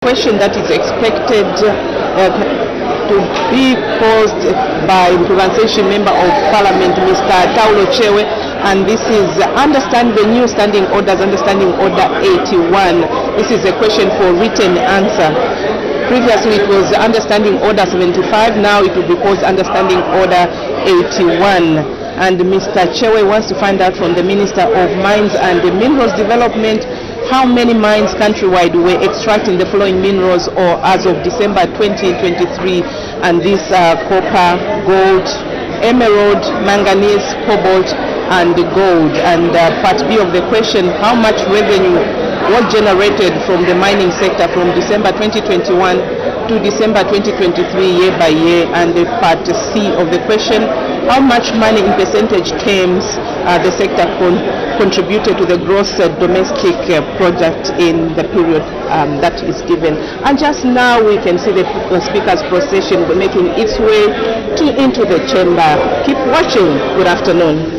Question that is expected to be posed by Provincial Member of Parliament, Mr. Taulo Chewe, and this is understand the new standing orders, understanding order 81. This is a question for written answer. Previously it was understanding order 75, now it will be posed understanding order 81. And Mr. Chewe wants to find out from the Minister of Mines and Minerals Development how many mines countrywide were extracting the following minerals or as of December 2023, and these are copper, gold, emerald, manganese, cobalt, and gold. And part B of the question, how much revenue was generated from the mining sector from December 2021 to December 2023 year by year? And part C of the question, how much money in percentage terms the sector contributed to the gross domestic product in the period that is given. And just now we can see the speaker's procession making its way into the chamber. Keep watching. Good afternoon.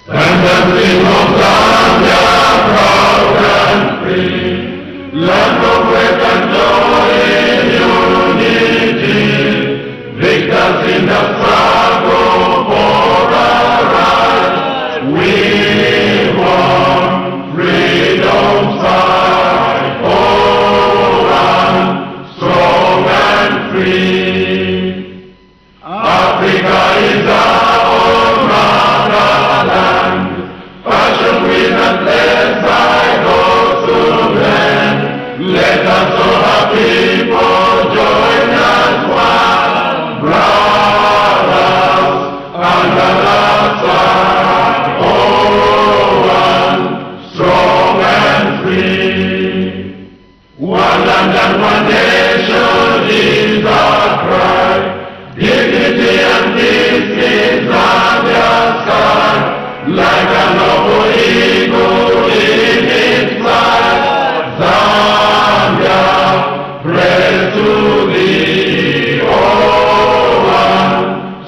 And the dream of Zambia, proud and free, land of wealth and joy in unity, victors in the struggle for our rights. We want freedom's fight, oh, one, strong and free. Africa is our own motherland, fashioned with and by those who learn. Let us all our people join as one, brothers under the sun. Oh, one, strong and free. One land and one nation is our cry. Dignity and peace in Zambia's sky, like a noble eagle in its flight. Zambia, praise to thee, oh, one,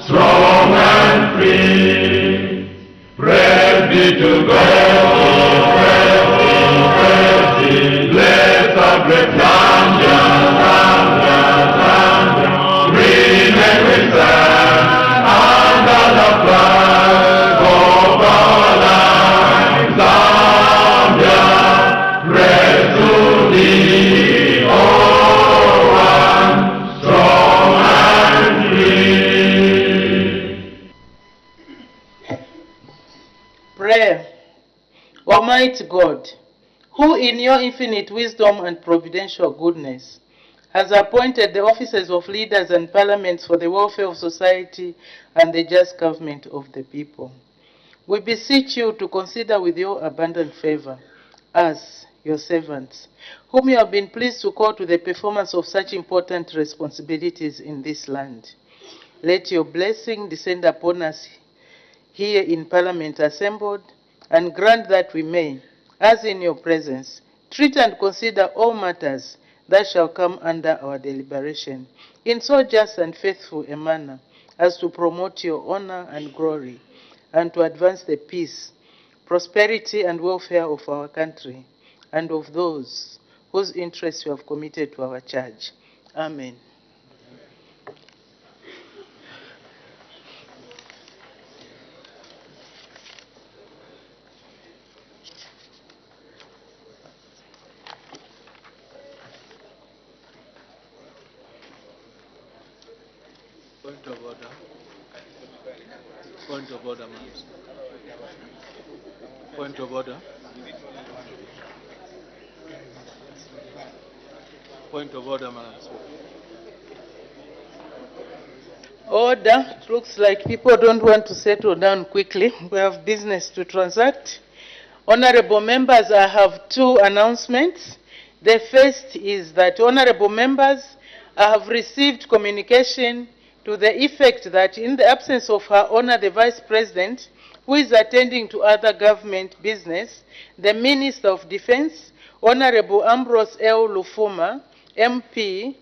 strong and free. Praise be to God, praise be, bless the great Zambia, green and we stand under the flag of our land. Zambia, praise to thee, oh, one, strong and free. Prayer. Almighty God, who in your infinite wisdom and providential goodness has appointed the offices of leaders and parliaments for the welfare of society and the just government of the people, we beseech you to consider with your abundant favor us, your servants, whom you have been pleased to call to the performance of such important responsibilities in this land. Let your blessing descend upon us here in Parliament assembled, and grant that we may, as in your presence, treat and consider all matters that shall come under our deliberation, in so just and faithful a manner as to promote your honor and glory, and to advance the peace, prosperity, and welfare of our country, and of those whose interests you have committed to our charge. Amen. Point of order. Point of order, Madam Speaker. Point of order. Point of order, Madam Speaker. Order. It looks like people don't want to settle down quickly. We have business to transact. Honorable members, I have two announcements. The first is that, honorable members, I have received communication to the effect that in the absence of Her Honor the Vice President, who is attending to other government business, the Minister of Defense, Honorable Ambrose L. Lufuma, MP,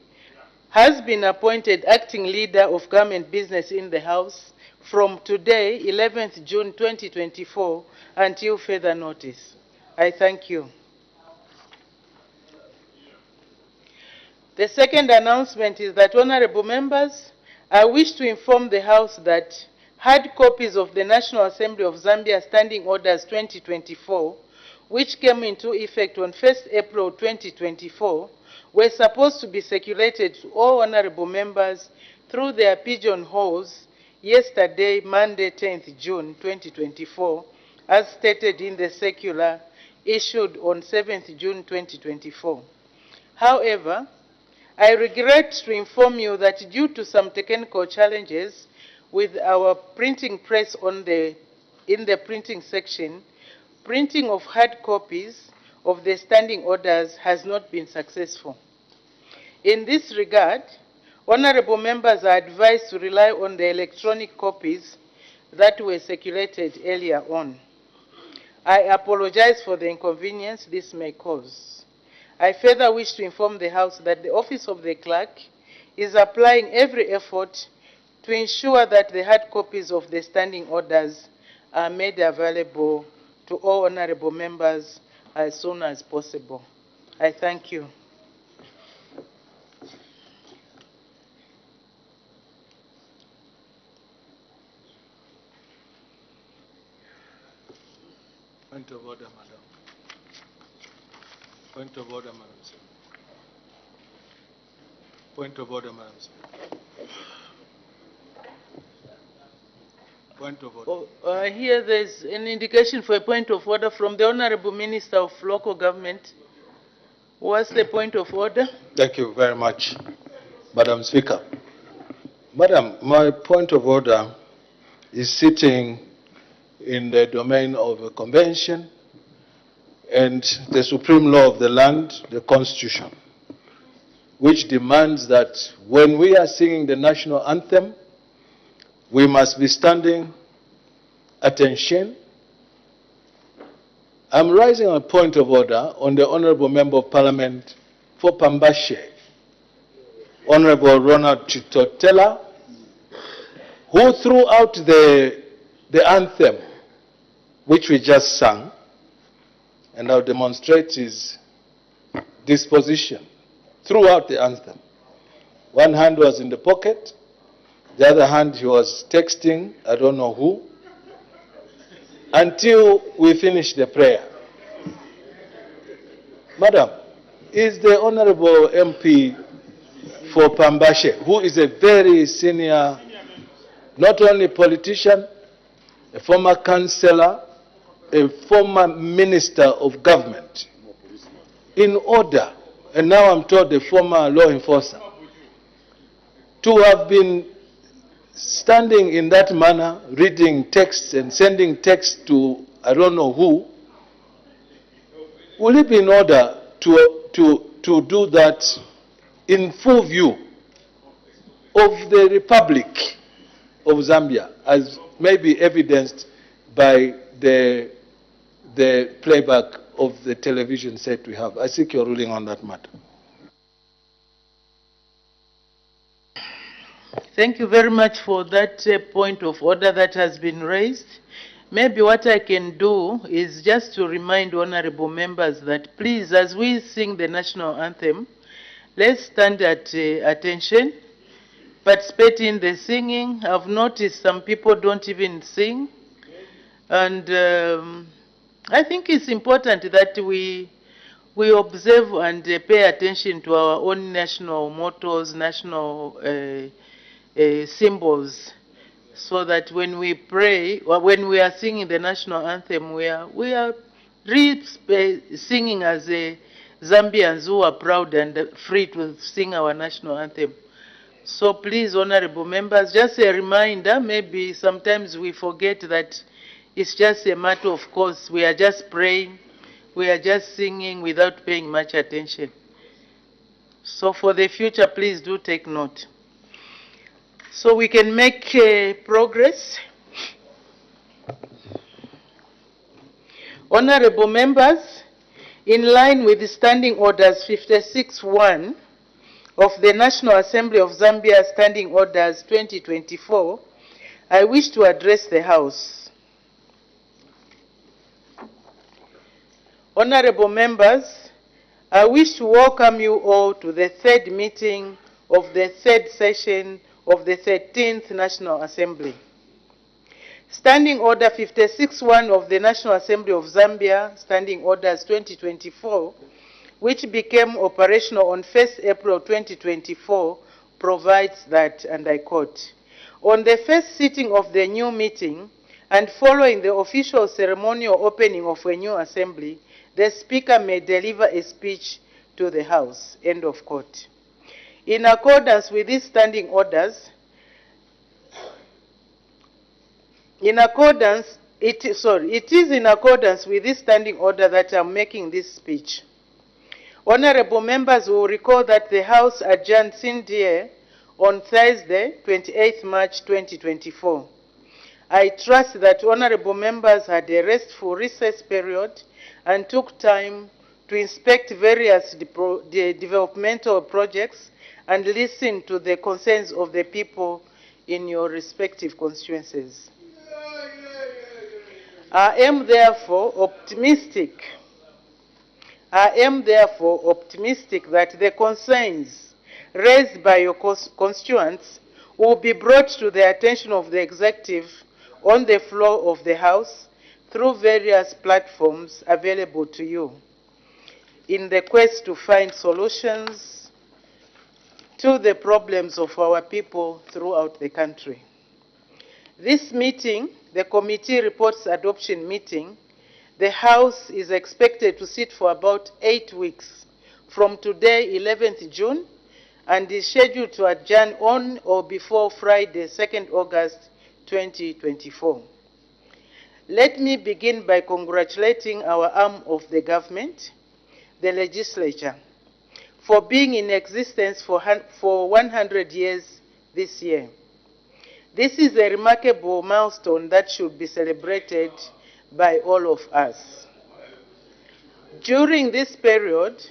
has been appointed acting leader of government business in the House from today, 11th June 2024, until further notice. I thank you. The second announcement is that, honorable members, I wish to inform the House that hard copies of the National Assembly of Zambia Standing Orders 2024, which came into effect on 1st April 2024, were supposed to be circulated to all honorable members through their pigeonholes yesterday, Monday, 10th June 2024, as stated in the circular issued on 7th June 2024. However, I regret to inform you that due to some technical challenges with our printing press in the printing section, printing of hard copies of the standing orders has not been successful. In this regard, honorable members are advised to rely on the electronic copies that were circulated earlier on. I apologize for the inconvenience this may cause. I further wish to inform the House that the Office of the Clerk is applying every effort to ensure that the hard copies of the standing orders are made available to all honorable members as soon as possible. I thank you. Point of order, Madam. Point of order, Madam Speaker. Point of order, Madam Speaker. Point of order. Here there's an indication for a point of order from the Honorable Minister of Local Government. What's the point of order? Thank you very much, Madam Speaker. Madam, my point of order is sitting in the domain of a convention and the supreme law of the land, the Constitution, which demands that when we are singing the national anthem, we must be standing attention. I'm raising a point of order on the Honorable Member of Parliament for Pambashe, Honorable Ronald Chitotela, who throughout the anthem, which we just sang, and I'll demonstrate his disposition throughout the anthem. One hand was in the pocket, the other hand he was texting, I don't know who, until we finished the prayer. Madam, is the Honorable MP for Pambashe, who is a very senior, not only politician, a former councillor, a former minister of government, in order, and now I'm told a former law enforcer, to have been standing in that manner, reading texts and sending texts to I don't know who, will it be in order to do that in full view of the Republic of Zambia, as may be evidenced by the playback of the television set we have? I seek your ruling on that matter. Thank you very much for that point of order that has been raised. Maybe what I can do is just to remind honorable members that please, as we sing the national anthem, let's stand at attention, participate in the singing. I've noticed some people don't even sing. And I think it's important that we observe and pay attention to our own national mottos, national symbols, so that when we pray or when we are singing the national anthem, we are singing as Zambians who are proud and free to sing our national anthem. So please, honorable members, just a reminder, maybe sometimes we forget that it's just a matter of course. We are just praying, we are just singing without paying much attention. So for the future, please do take note. So we can make progress. Honorable members, in line with the Standing Orders 56.1 of the National Assembly of Zambia Standing Orders 2024, I wish to address the House. Honorable members, I wish to welcome you all to the third meeting of the third session of the 13th National Assembly. Standing Order 56.1 of the National Assembly of Zambia, Standing Orders 2024, which became operational on 1st April 2024, provides that, and I quote, "On the first sitting of the new meeting and following the official ceremonial opening of a new assembly, the Speaker may deliver a speech to the House," end of quote. In accordance with these standing orders, it is in accordance with this standing order that I'm making this speech. Honorable members will recall that the House adjourned sine die on Thursday, 28th March 2024. I trust that honorable members had a restful recess period and took time to inspect various developmental projects and listen to the concerns of the people in your respective constituencies. I am therefore optimistic that the concerns raised by your constituents will be brought to the attention of the executive on the floor of the House through various platforms available to you in the quest to find solutions to the problems of our people throughout the country. This meeting, the committee reports adoption meeting, the House is expected to sit for about 8 weeks from today, 11th June, and is scheduled to adjourn on or before Friday, 2nd August 2024. Let me begin by congratulating our arm of the government, the legislature, for being in existence for 100 years this year. This is a remarkable milestone that should be celebrated by all of us. During this period,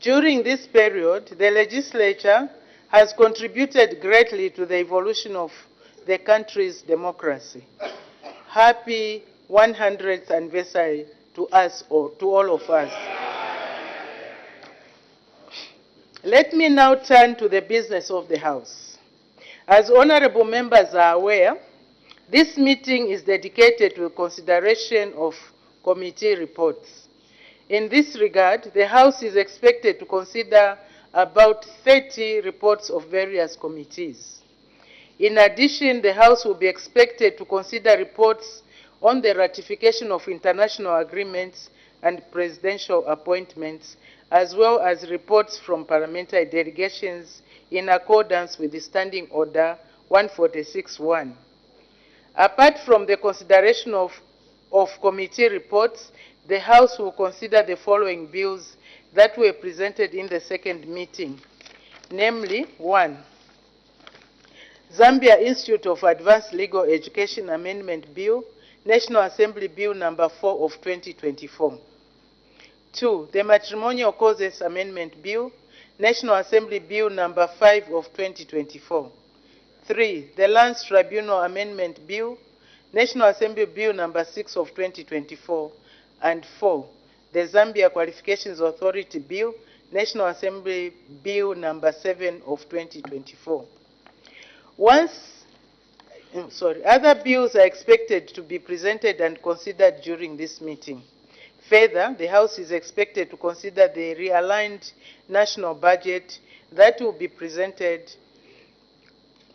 the legislature has contributed greatly to the evolution of the country's democracy. Happy 100th anniversary to us, or to all of us. Let me now turn to the business of the House. As honorable members are aware, this meeting is dedicated to the consideration of committee reports. In this regard, the House is expected to consider about 30 reports of various committees. In addition, the House will be expected to consider reports on the ratification of international agreements and presidential appointments, as well as reports from parliamentary delegations in accordance with the Standing Order 146.1. Apart from the consideration of committee reports, the House will consider the following bills that were presented in the second meeting, namely, 1. Zambia Institute of Advanced Legal Education Amendment Bill, National Assembly Bill number 4 of 2024. 2. The Matrimonial Causes Amendment Bill, National Assembly Bill number 5 of 2024. 3. The Lands Tribunal Amendment Bill, National Assembly Bill number 6 of 2024. And 4. The Zambia Qualifications Authority Bill, National Assembly Bill number 7 of 2024. Other bills are expected to be presented and considered during this meeting. Further, the House is expected to consider the realigned national budget that will be presented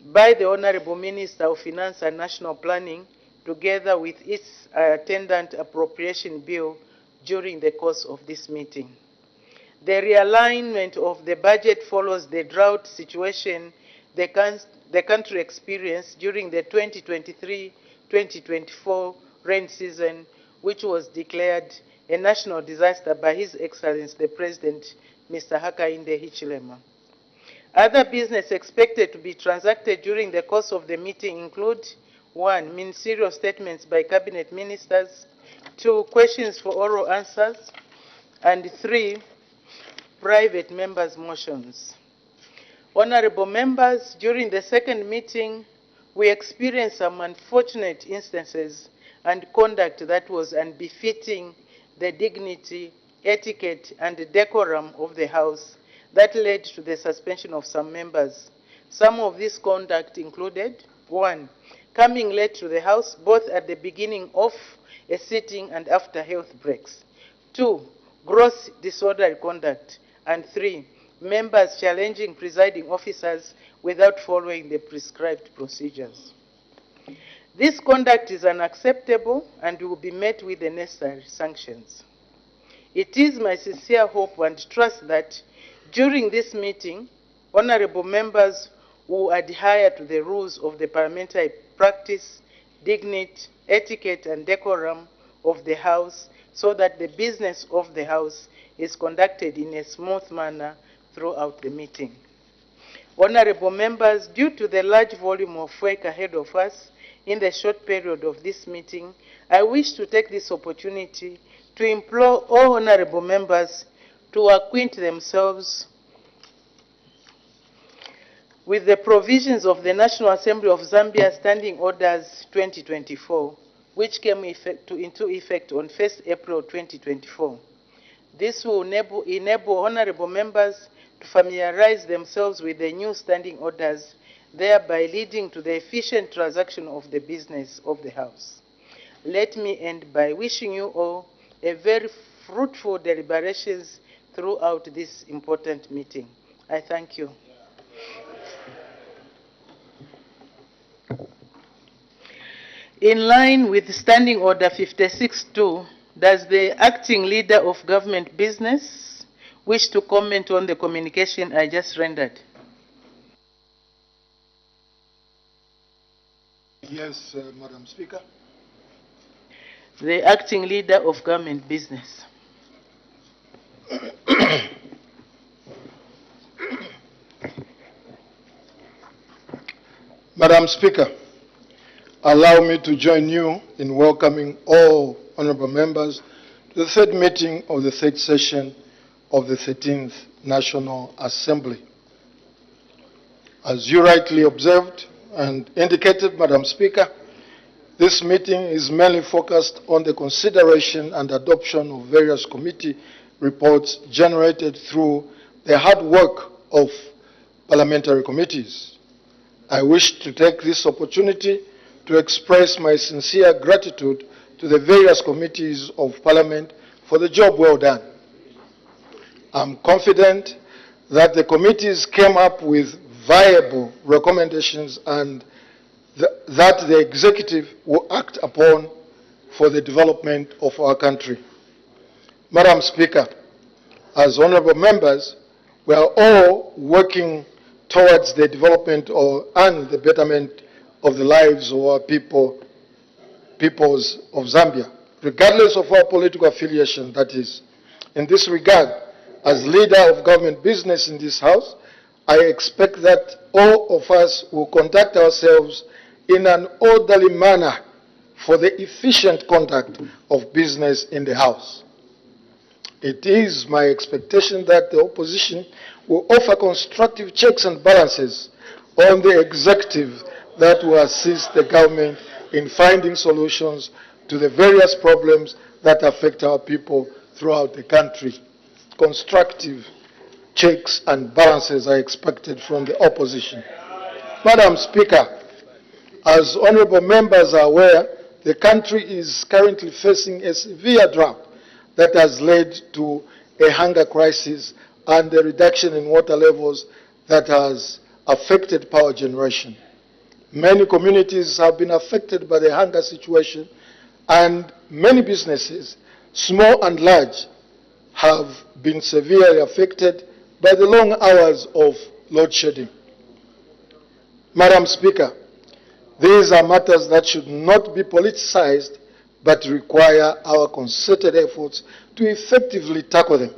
by the Honorable Minister of Finance and National Planning, together with its attendant appropriation bill during the course of this meeting. The realignment of the budget follows the drought situation the country experienced during the 2023-2024 rain season, which was declared a national disaster by His Excellency the President, Mr. Hakainde Hichilema. Other business expected to be transacted during the course of the meeting include: 1. Ministerial statements by cabinet ministers; 2. Questions for oral answers; and 3. Private members' motions. Honorable members, during the second meeting, we experienced some unfortunate instances and conduct that was unbefitting the dignity, etiquette, and decorum of the House that led to the suspension of some members. Some of this conduct included: 1. Coming late to the House, both at the beginning of a sitting and after health breaks; 2. Gross disorderly conduct; and 3. Members challenging presiding officers without following the prescribed procedures. This conduct is unacceptable and will be met with the necessary sanctions. It is my sincere hope and trust that during this meeting, honorable members will adhere to the rules of the parliamentary practice, dignity, etiquette, and decorum of the House, so that the business of the House is conducted in a smooth manner throughout the meeting. Honorable members, due to the large volume of work ahead of us in the short period of this meeting, I wish to take this opportunity to implore all honorable members to acquaint themselves with the provisions of the National Assembly of Zambia Standing Orders 2024, which came into effect on 1st April 2024. This will enable honorable members to familiarize themselves with the new standing orders, thereby leading to the efficient transaction of the business of the House. Let me end by wishing you all a very fruitful deliberations throughout this important meeting. I thank you. In line with Standing Order 56-2, does the acting leader of government business wish to comment on the communication I just rendered? Yes, Madam Speaker. The acting leader of government business. Madam Speaker, allow me to join you in welcoming all honorable members to the third meeting of the third session of the 13th National Assembly. As you rightly observed and indicated, Madam Speaker, this meeting is mainly focused on the consideration and adoption of various committee reports generated through the hard work of parliamentary committees. I wish to take this opportunity to express my sincere gratitude to the various committees of Parliament for the job well done. I'm confident that the committees came up with viable recommendations and that the executive will act upon for the development of our country. Madam Speaker, as honorable members, we are all working towards the development and the betterment of the lives of our peoples of Zambia, regardless of our political affiliation, that is. In this regard, as leader of government business in this House, I expect that all of us will conduct ourselves in an orderly manner for the efficient conduct of business in the House. It is my expectation that the opposition will offer constructive checks and balances on the executive that will assist the government in finding solutions to the various problems that affect our people throughout the country. Constructive checks and balances are expected from the opposition. Madam Speaker, as honorable members are aware, the country is currently facing a severe drought that has led to a hunger crisis and a reduction in water levels that has affected power generation. Many communities have been affected by the hunger situation, and many businesses, small and large, have been severely affected by the long hours of load shedding. Madam Speaker, these are matters that should not be politicized, but require our concerted efforts to effectively tackle them.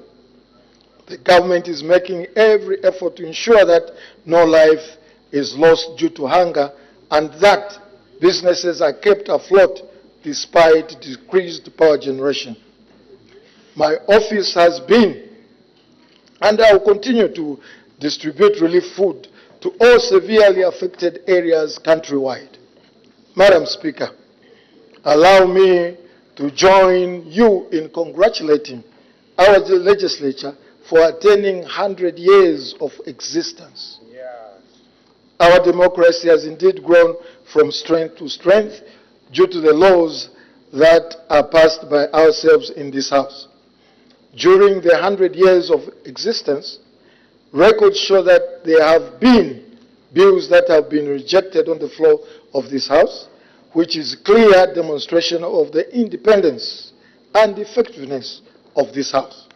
The government is making every effort to ensure that no life is lost due to hunger and that businesses are kept afloat despite decreased power generation. My office has been, and I will continue to distribute relief food to all severely affected areas countrywide. Madam Speaker, allow me to join you in congratulating our legislature for attaining 100 years of existence. Our democracy has indeed grown from strength to strength due to the laws that are passed by ourselves in this House. During the 100 years of existence, records show that there have been bills that have been rejected on the floor of this House, which is a clear demonstration of the independence and effectiveness of this House.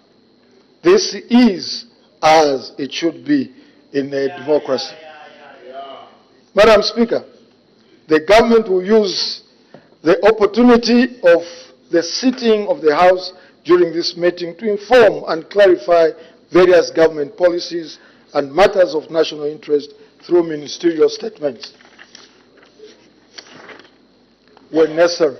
This is as it should be in a democracy. Madam Speaker, the government will use the opportunity of the sitting of the House during this meeting to inform and clarify various government policies and matters of national interest through ministerial statements when necessary.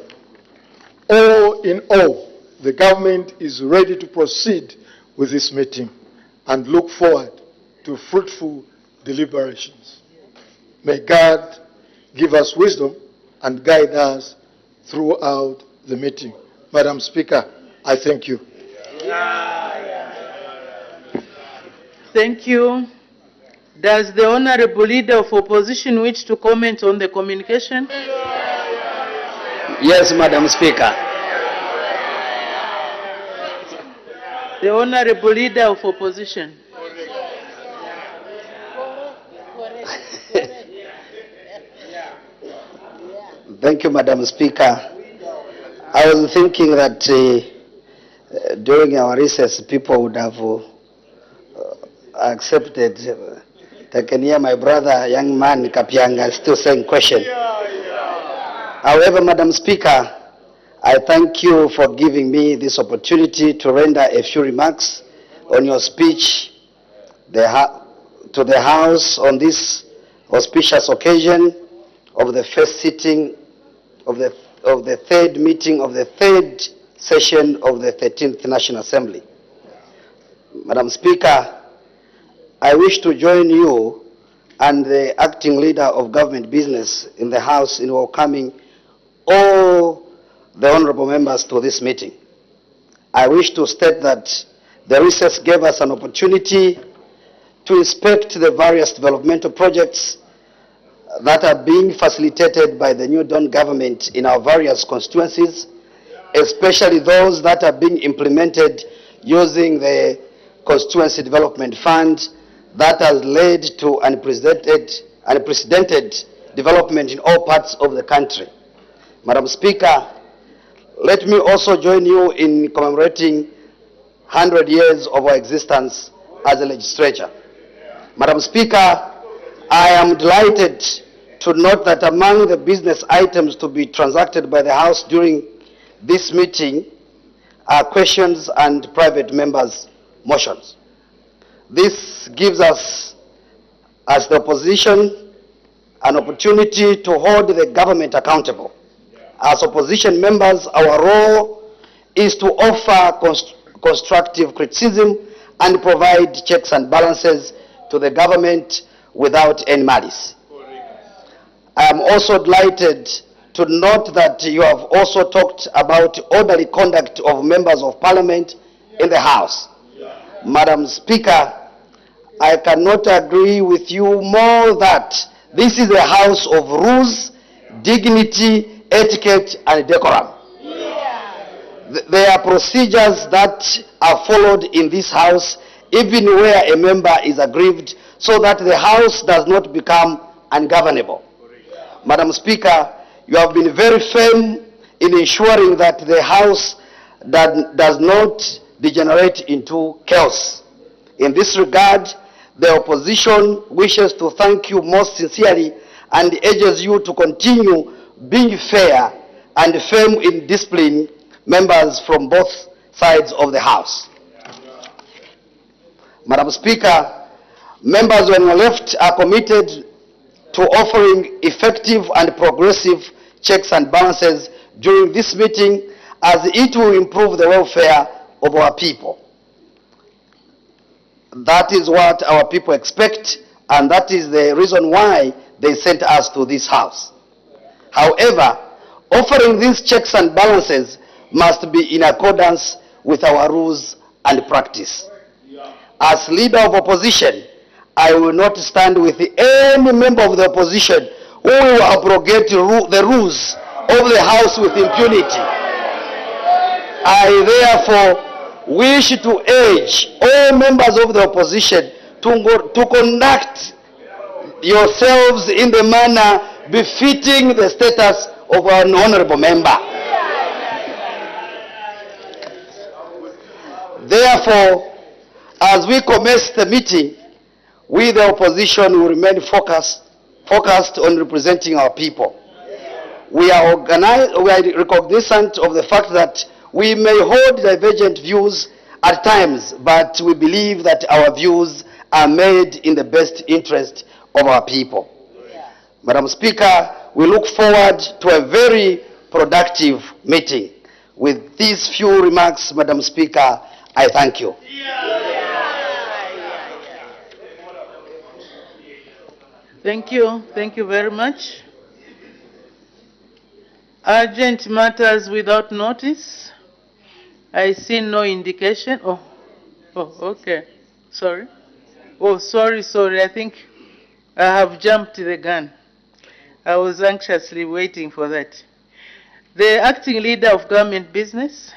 All in all, the government is ready to proceed with this meeting and look forward to fruitful deliberations. May God give us wisdom and guide us throughout the meeting. Madam Speaker, I thank you. Thank you. Does the Honorable Leader of Opposition wish to comment on the communication? Yes, Madam Speaker. The Honorable Leader of Opposition. Thank you, Madam Speaker. I was thinking that during our recess, people would have accepted. I can hear my brother, young man Kapianga, still saying question. However, Madam Speaker, I thank you for giving me this opportunity to render a few remarks on your speech to the House on this auspicious occasion of the first sitting of the third meeting of the third session of the 13th National Assembly. Madam Speaker, I wish to join you and the acting leader of government business in the House in welcoming all the honorable members to this meeting. I wish to state that the recess gave us an opportunity to inspect the various developmental projects that are being facilitated by the New Dawn government in our various constituencies, especially those that are being implemented using the Constituency Development Fund that has led to unprecedented development in all parts of the country. Madam Speaker, let me also join you in commemorating 100 years of our existence as a legislature. Madam Speaker, I am delighted to note that among the business items to be transacted by the House during this meeting are questions and private members' motions. This gives us, as the opposition, an opportunity to hold the government accountable. As opposition members, our role is to offer constructive criticism and provide checks and balances to the government without any malice. I am also delighted to note that you have also talked about orderly conduct of members of parliament in the House. Madam Speaker, I cannot agree with you more that this is a house of rules, dignity, etiquette, and decorum. There are procedures that are followed in this house, even where a member is aggrieved, so that the house does not become ungovernable. Madam Speaker, you have been very firm in ensuring that the House does not degenerate into chaos. In this regard, the opposition wishes to thank you most sincerely and urges you to continue being fair and firm in disciplining members from both sides of the House. Madam Speaker, members on your left are committed to offering effective and progressive checks and balances during this meeting, as it will improve the welfare of our people. That is what our people expect, and that is the reason why they sent us to this House. However, offering these checks and balances must be in accordance with our rules and practice. As leader of opposition, I will not stand with any member of the opposition who will abrogate the rules of the House with impunity. I therefore wish to urge all members of the opposition to conduct yourselves in the manner befitting the status of an honorable member. Therefore, as we commence the meeting, we the opposition will remain focused on representing our people. We are cognizant of the fact that we may hold divergent views at times, but we believe that our views are made in the best interest of our people. Madam Speaker, we look forward to a very productive meeting. With these few remarks, Madam Speaker, I thank you. Thank you. Thank you very much. Urgent matters without notice. I see no indication. Oh, okay. Sorry. Oh, sorry. I think I have jumped the gun. I was anxiously waiting for that. The acting leader of government business.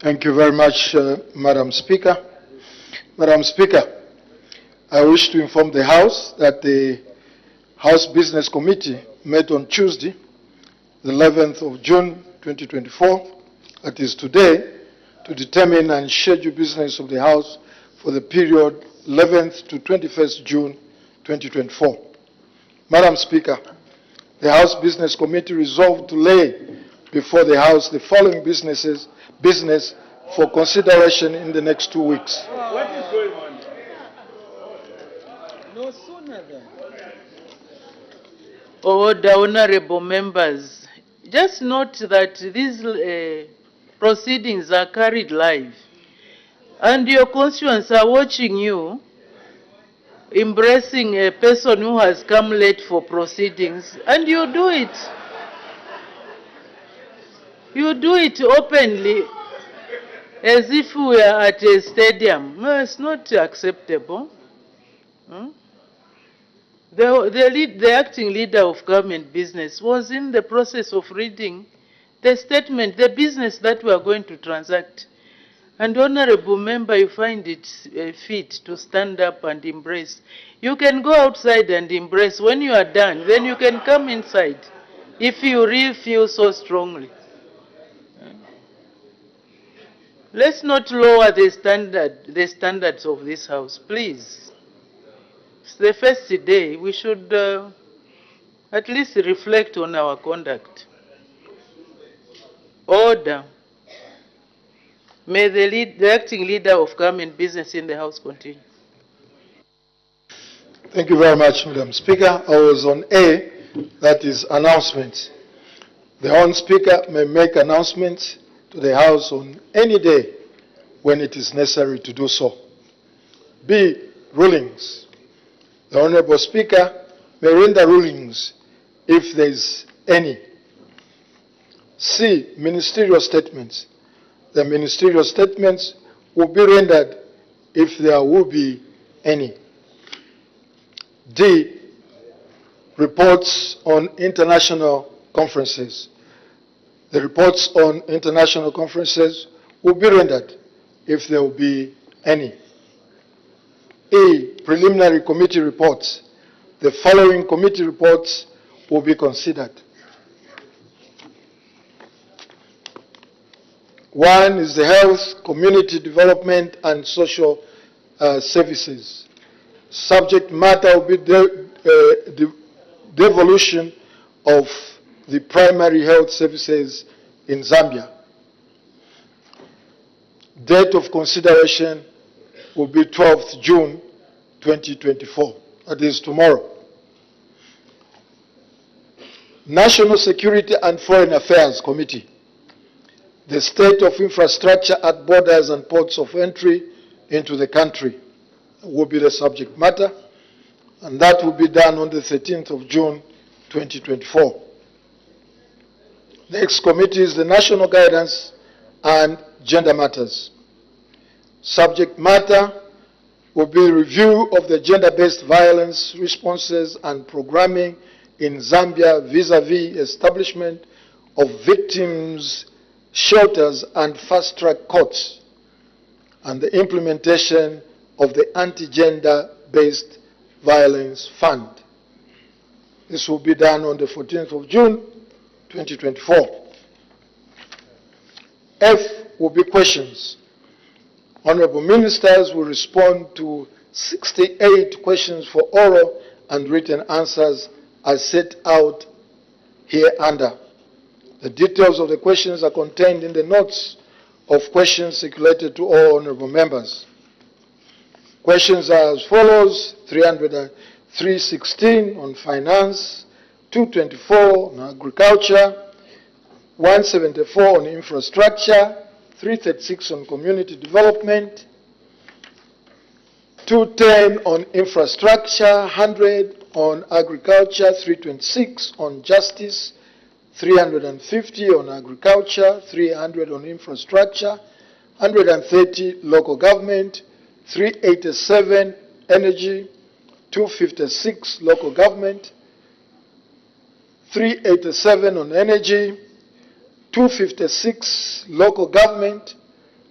Thank you very much, Madam Speaker. Madam Speaker, I wish to inform the House that the House Business Committee met on Tuesday, the 11th of June 2024, that is today, to determine and schedule business of the House for the period 11th to 21st June 2024. Madam Speaker, the House Business Committee resolved to lay before the House the following business for consideration in the next 2 weeks. What is going on? No sooner than. Order, honorable members. Just note that these proceedings are carried live, and your constituents are watching you embracing a person who has come late for proceedings, and you do it. You do it openly, as if we are at a stadium. No, it's not acceptable. The acting leader of government business was in the process of reading the statement, the business that we are going to transact. And honorable member, you find it fit to stand up and embrace. You can go outside and embrace. When you are done, then you can come inside, if you really feel so strongly. Let's not lower the standards of this House, please. It's the first day. We should at least reflect on our conduct. Order. May the acting leader of government business in the House continue. Thank you very much, Madam Speaker. I was on A, that is announcements. The Honourable Speaker may make announcements to the House on any day when it is necessary to do so. B, rulings. The Honourable Speaker may render rulings if there is any. C, ministerial statements. The ministerial statements will be rendered if there will be any. D, reports on international conferences. The reports on international conferences will be rendered if there will be any. E, preliminary committee reports. The following committee reports will be considered. One is the Health, Community Development and Social Services. Subject matter will be the devolution of the primary health services in Zambia. Date of consideration will be 12th June 2024. That is tomorrow. National Security and Foreign Affairs Committee. The state of infrastructure at borders and ports of entry into the country will be the subject matter, and that will be done on the 13th of June 2024. Next committee is the National Guidance and Gender Matters. Subject matter will be review of the gender-based violence responses and programming in Zambia vis-à-vis establishment of victims' shelters and fast-track courts, and the implementation of the Anti-Gender-Based Violence Fund. This will be done on the 14th of June 2024. F will be questions. Honorable ministers will respond to 68 questions for oral and written answers as set out hereunder. The details of the questions are contained in the notes of questions circulated to all honorable members. Questions are as follows: 316 on finance, 224 on agriculture, 174 on infrastructure, 336 on community development, 210 on infrastructure, 100 on agriculture, 326 on justice, 350 on agriculture, 300 on infrastructure, 130 local government, 387 energy, 256 local government, 387 on energy, 256 local government,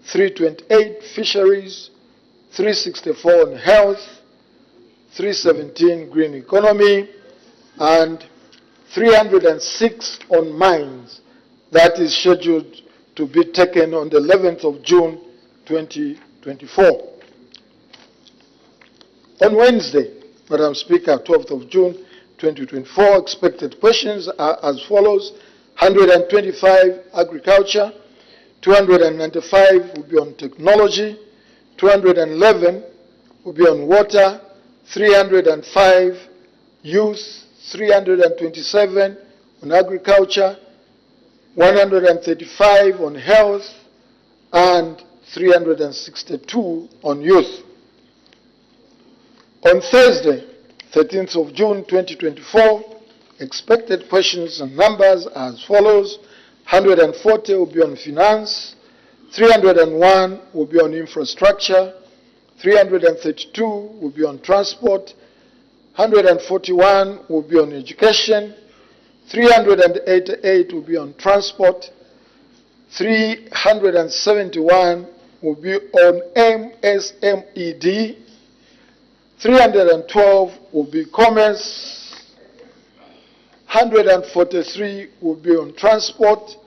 328 fisheries, 364 on health, 317 green economy, and 306 on mines. That is scheduled to be taken on the 11th of June 2024. On Wednesday, Madam Speaker, 12th of June 2024, expected questions are as follows: 125 agriculture, 295 will be on technology, 211 will be on water, 305 youth, 327 on agriculture, 135 on health, and 362 on youth. On Thursday, 13th of June 2024, expected questions and numbers are as follows: 140 will be on finance, 301 will be on infrastructure, 332 will be on transport, 141 will be on education, 388 will be on transport, 371 will be on MSMED, 312 will be commerce, 143 will be on transport,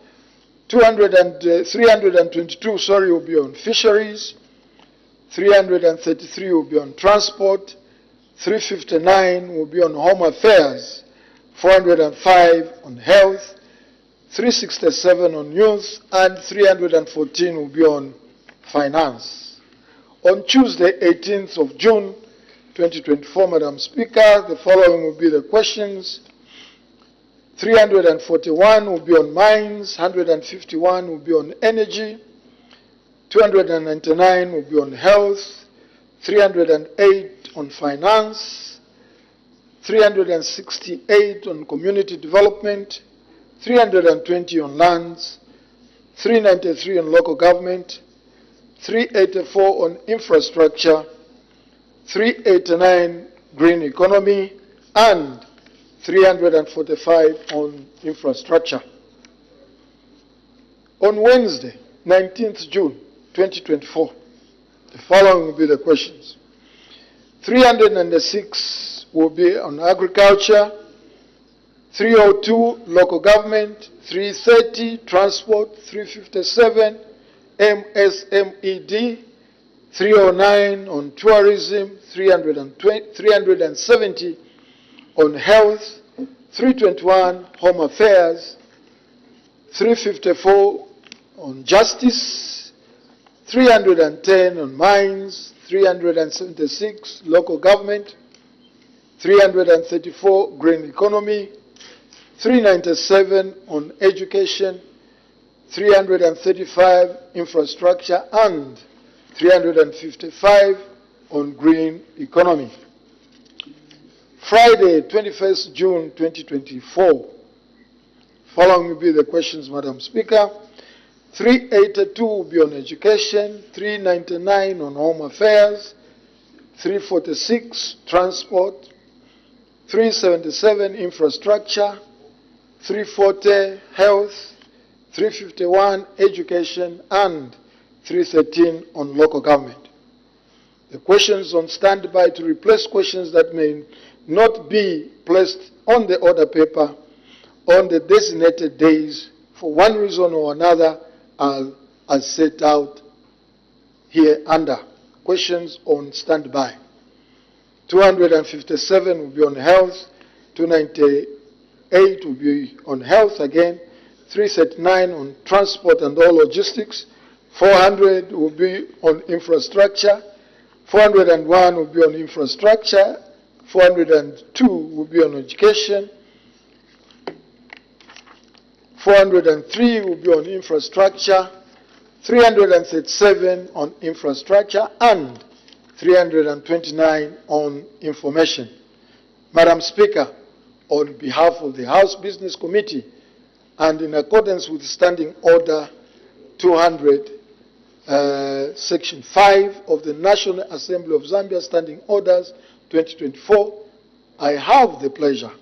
322 will be on fisheries, 333 will be on transport, 359 will be on home affairs, 405 on health, 367 on youth, and 314 will be on finance. On Tuesday, 18th of June 2024, Madam Speaker, the following will be the questions. 341 will be on mines, 151 will be on energy, 299 will be on health, 308 on finance, 368 on community development, 320 on lands, 393 on local government, 384 on infrastructure, 389 green economy, and 345 on infrastructure. On Wednesday, 19th June 2024, the following will be the questions. 306 will be on agriculture, 302 local government, 330 transport, 357 MSMED, 309 on tourism, 370 on health, 321 home affairs, 354 on justice, 310 on mines, 376 local government, 334 green economy, 397 on education, 335 infrastructure, and 355 on green economy. Friday, 21st June 2024. Following will be the questions, Madam Speaker. 382 will be on education, 399 on home affairs, 346 transport, 377 infrastructure, 340 health, 351 education, and 313 on local government. The questions on standby to replace questions that may not be placed on the order paper on the designated days for one reason or another are set out here under. Questions on standby. 257 will be on health, 298 will be on health again, 339 on transport and all logistics, 400 will be on infrastructure, 401 will be on infrastructure, 402 will be on education, 403 will be on infrastructure, 337 on infrastructure, and 329 on information. Madam Speaker, on behalf of the House Business Committee and in accordance with Standing Order 200, Section 5 of the National Assembly of Zambia Standing Orders 2024, I have the pleasure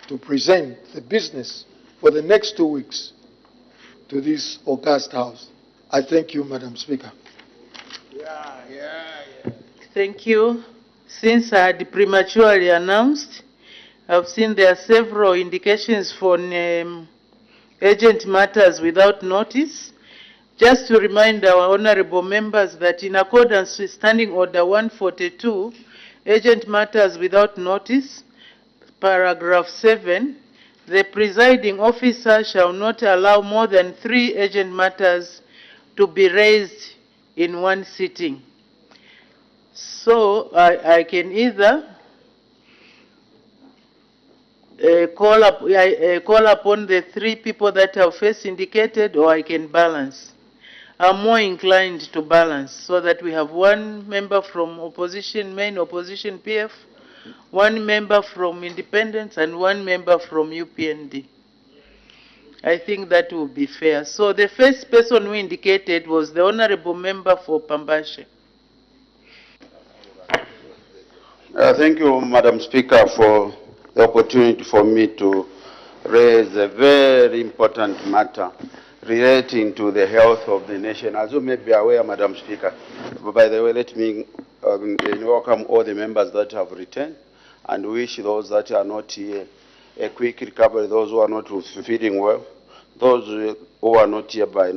to present the business for the next 2 weeks to this august House. I thank you, Madam Speaker. Thank you. Since I had prematurely announced, I've seen there are several indications for urgent matters without notice. Just to remind our honorable members that in accordance with Standing Order 142, urgent matters without notice, paragraph 7, the presiding officer shall not allow more than 3 urgent matters to be raised in one sitting. So I can either call upon the 3 people that have first indicated, or I can balance. I'm more inclined to balance so that we have 1 member from opposition, main opposition PF, 1 member from independents, and 1 member from UPND. I think that will be fair. So the first person who indicated was the honorable member for Pambashe. Thank you, Madam Speaker, for the opportunity for me to raise a very important matter relating to the health of the nation. As you may be aware, Madam Speaker, by the way, let me welcome all the members that have returned and wish those that are not here a quick recovery, those who are not feeling well, those who are not here by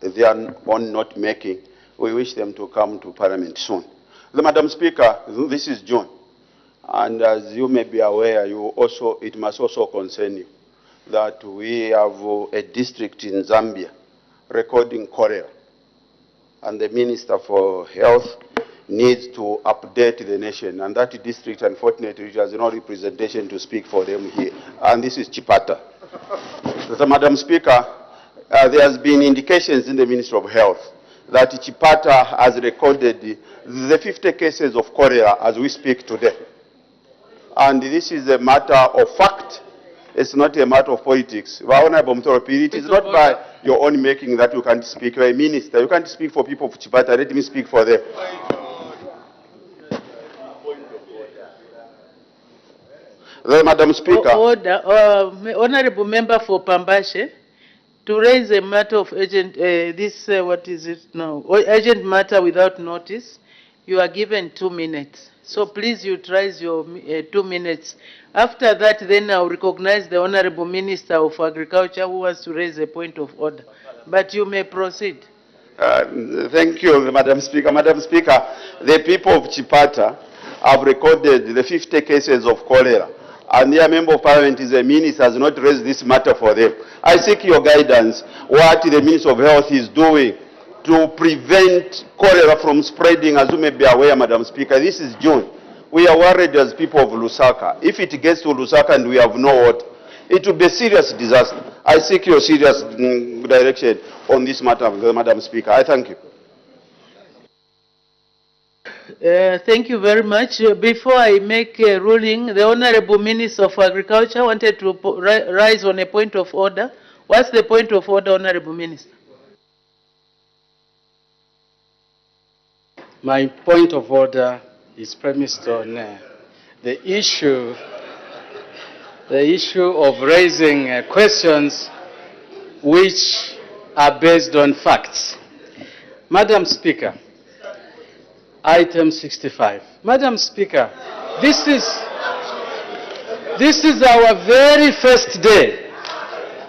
their own not making, we wish them to come to Parliament soon. Madam Speaker, this is June, and as you may be aware, it must also concern you that we have a district in Zambia recording cholera, and the Minister for Health needs to update the nation, and that district, unfortunately, has no representation to speak for them here, and this is Chipata. So, Madam Speaker, there has been indications in the Ministry of Health that Chipata has recorded the 50 cases of cholera as we speak today. And this is a matter of fact. It's not a matter of politics. It is not by your own making that you can't speak. You're a minister. You can't speak for people of Chipata. Let me speak for them. Madam Speaker. Order. Honorable Member for Pambashe, to raise a matter of urgent, what is it now? Urgent matter without notice, you are given 2 minutes. So please utilize your 2 minutes. After that, then I'll recognize the Honorable Minister of Agriculture who wants to raise a point of order. But you may proceed. Thank you, Madam Speaker. Madam Speaker, the people of Chipata have recorded the 50 cases of cholera, and their Member of Parliament is a minister, has not raised this matter for them. I seek your guidance, what the Minister of Health is doing to prevent cholera from spreading. As you may be aware, Madam Speaker, this is June. We are worried as people of Lusaka. If it gets to Lusaka and we have no water, it will be a serious disaster. I seek your serious direction on this matter, Madam Speaker. I thank you. Thank you very much. Before I make a ruling, the Honorable Minister of Agriculture wanted to rise on a point of order. What's the point of order, Honorable Minister? My point of order is premised on the issue of raising questions which are based on facts. Madam Speaker, item 65. Madam Speaker, this is our very first day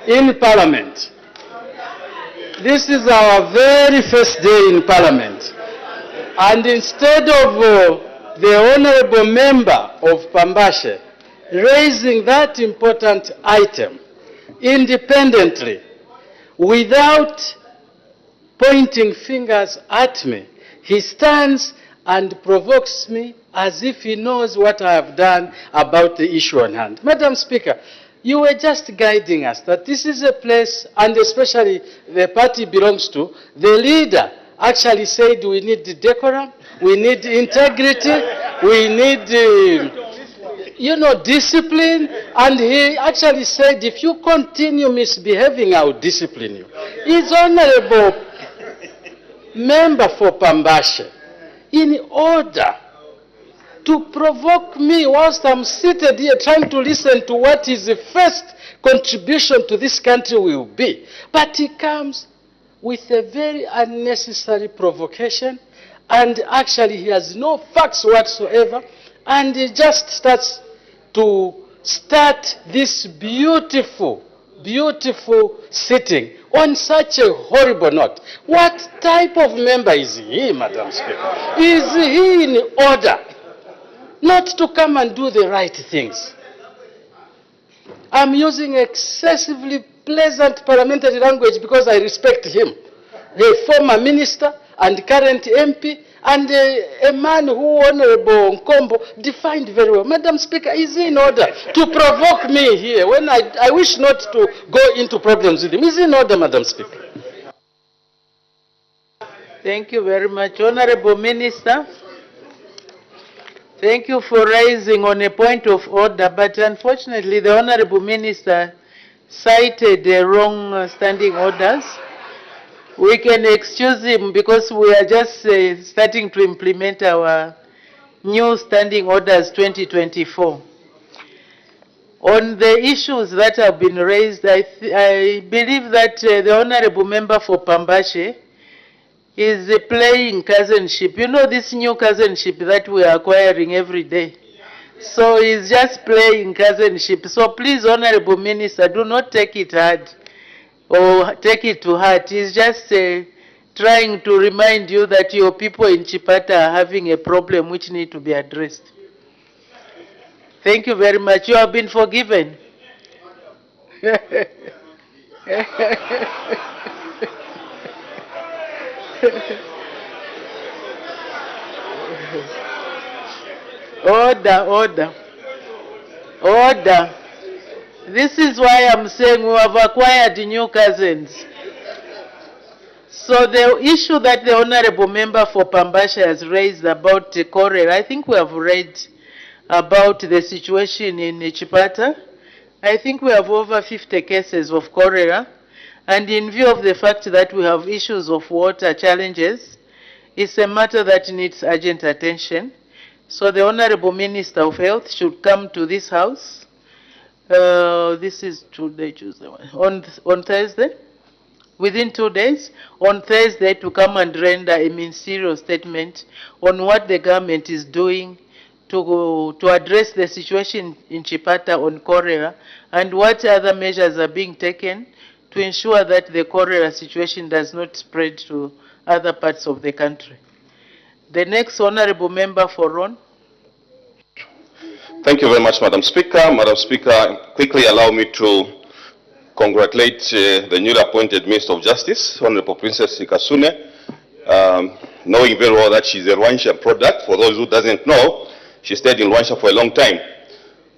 in Parliament. This is our very first day in Parliament. And instead of the Honorable Member of Pambashe raising that important item independently, without pointing fingers at me, he stands and provokes me as if he knows what I have done about the issue on hand. Madam Speaker, you were just guiding us that this is a place, and especially the party belongs to, the leader actually said we need decorum, we need integrity, we need, discipline, and he actually said, if you continue misbehaving, I will discipline you. His Honorable Member for Pambashe, in order to provoke me whilst I'm seated here trying to listen to what his first contribution to this country will be, but he comes with a very unnecessary provocation, and actually he has no facts whatsoever, and he just starts to start this beautiful sitting on such a horrible note. What type of member is he, Madam Speaker? Is he in order not to come and do the right things? I'm using excessively pleasant parliamentary language because I respect him. The former minister and current MP, and a man who Honorable Nkombo defined very well. Madam Speaker, is he in order to provoke me here when I wish not to go into problems with him? Is he in order, Madam Speaker? Thank you very much. Honorable Minister, thank you for raising on a point of order, but unfortunately the Honorable Minister cited the wrong standing orders. We can excuse him because we are just starting to implement our new standing orders 2024. On the issues that have been raised, I believe that the Honorable Member for Pambashe is playing cousinship. You know this new cousinship that we are acquiring every day. So he's just playing cousinship. So please, Honorable Minister, do not take it hard or take it to heart. He's just trying to remind you that your people in Chipata are having a problem which need to be addressed. Thank you very much. You have been forgiven. Order. This is why I'm saying we have acquired new cousins. So the issue that the Honorable Member for Pambashe has raised about cholera, I think we have read about the situation in Chipata. I think we have over 50 cases of cholera. And in view of the fact that we have issues of water challenges, it's a matter that needs urgent attention. So the Honorable Minister of Health should come to this house. This is today, Tuesday, on Thursday, within 2 days, on Thursday, to come and render a ministerial statement on what the government is doing to address the situation in Chipata on cholera and what other measures are being taken to ensure that the cholera situation does not spread to other parts of the country. The next honorable member for Ron. Thank you very much, Madam Speaker. Madam Speaker, quickly allow me to congratulate the newly appointed Minister of Justice, Honorable Princess Sikasune, knowing very well that she's a Rwansha product. For those who doesn't know, she stayed in Rwansha for a long time.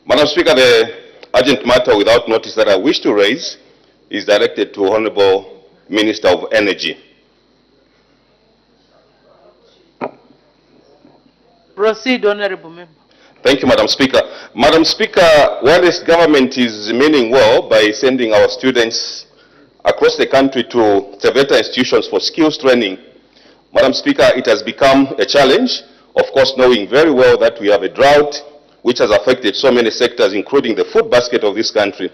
Madam Speaker, the urgent matter without notice that I wish to raise is directed to Honorable Minister of Energy. Proceed, Honorable Member. Thank you, Madam Speaker. Madam Speaker, while this government is meaning well by sending our students across the country to Teveta institutions for skills training, Madam Speaker, it has become a challenge, of course, knowing very well that we have a drought which has affected so many sectors, including the food basket of this country.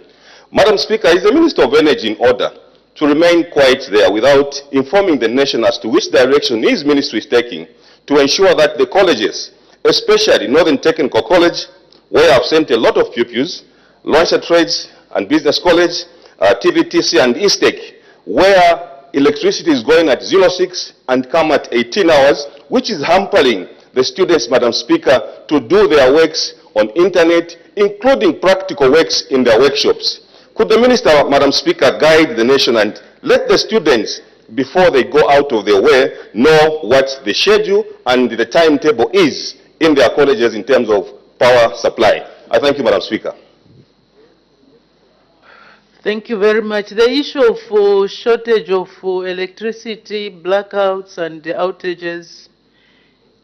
Madam Speaker, is the Minister of Energy in order to remain quiet there without informing the nation as to which direction his ministry is taking to ensure that the colleges, especially Northern Technical College, where I've sent a lot of pupils, Luanshya Trades and Business College, TVTC and ESTEC, where electricity is going at 06 and come at 18 hours, which is hampering the students, Madam Speaker, to do their works on internet, including practical works in their workshops. Could the Minister, Madam Speaker, guide the nation and let the students, before they go out of their way, know what the schedule and the timetable is in their colleges in terms of power supply? I thank you, Madam Speaker. Thank you very much. The issue of shortage of electricity, blackouts and outages,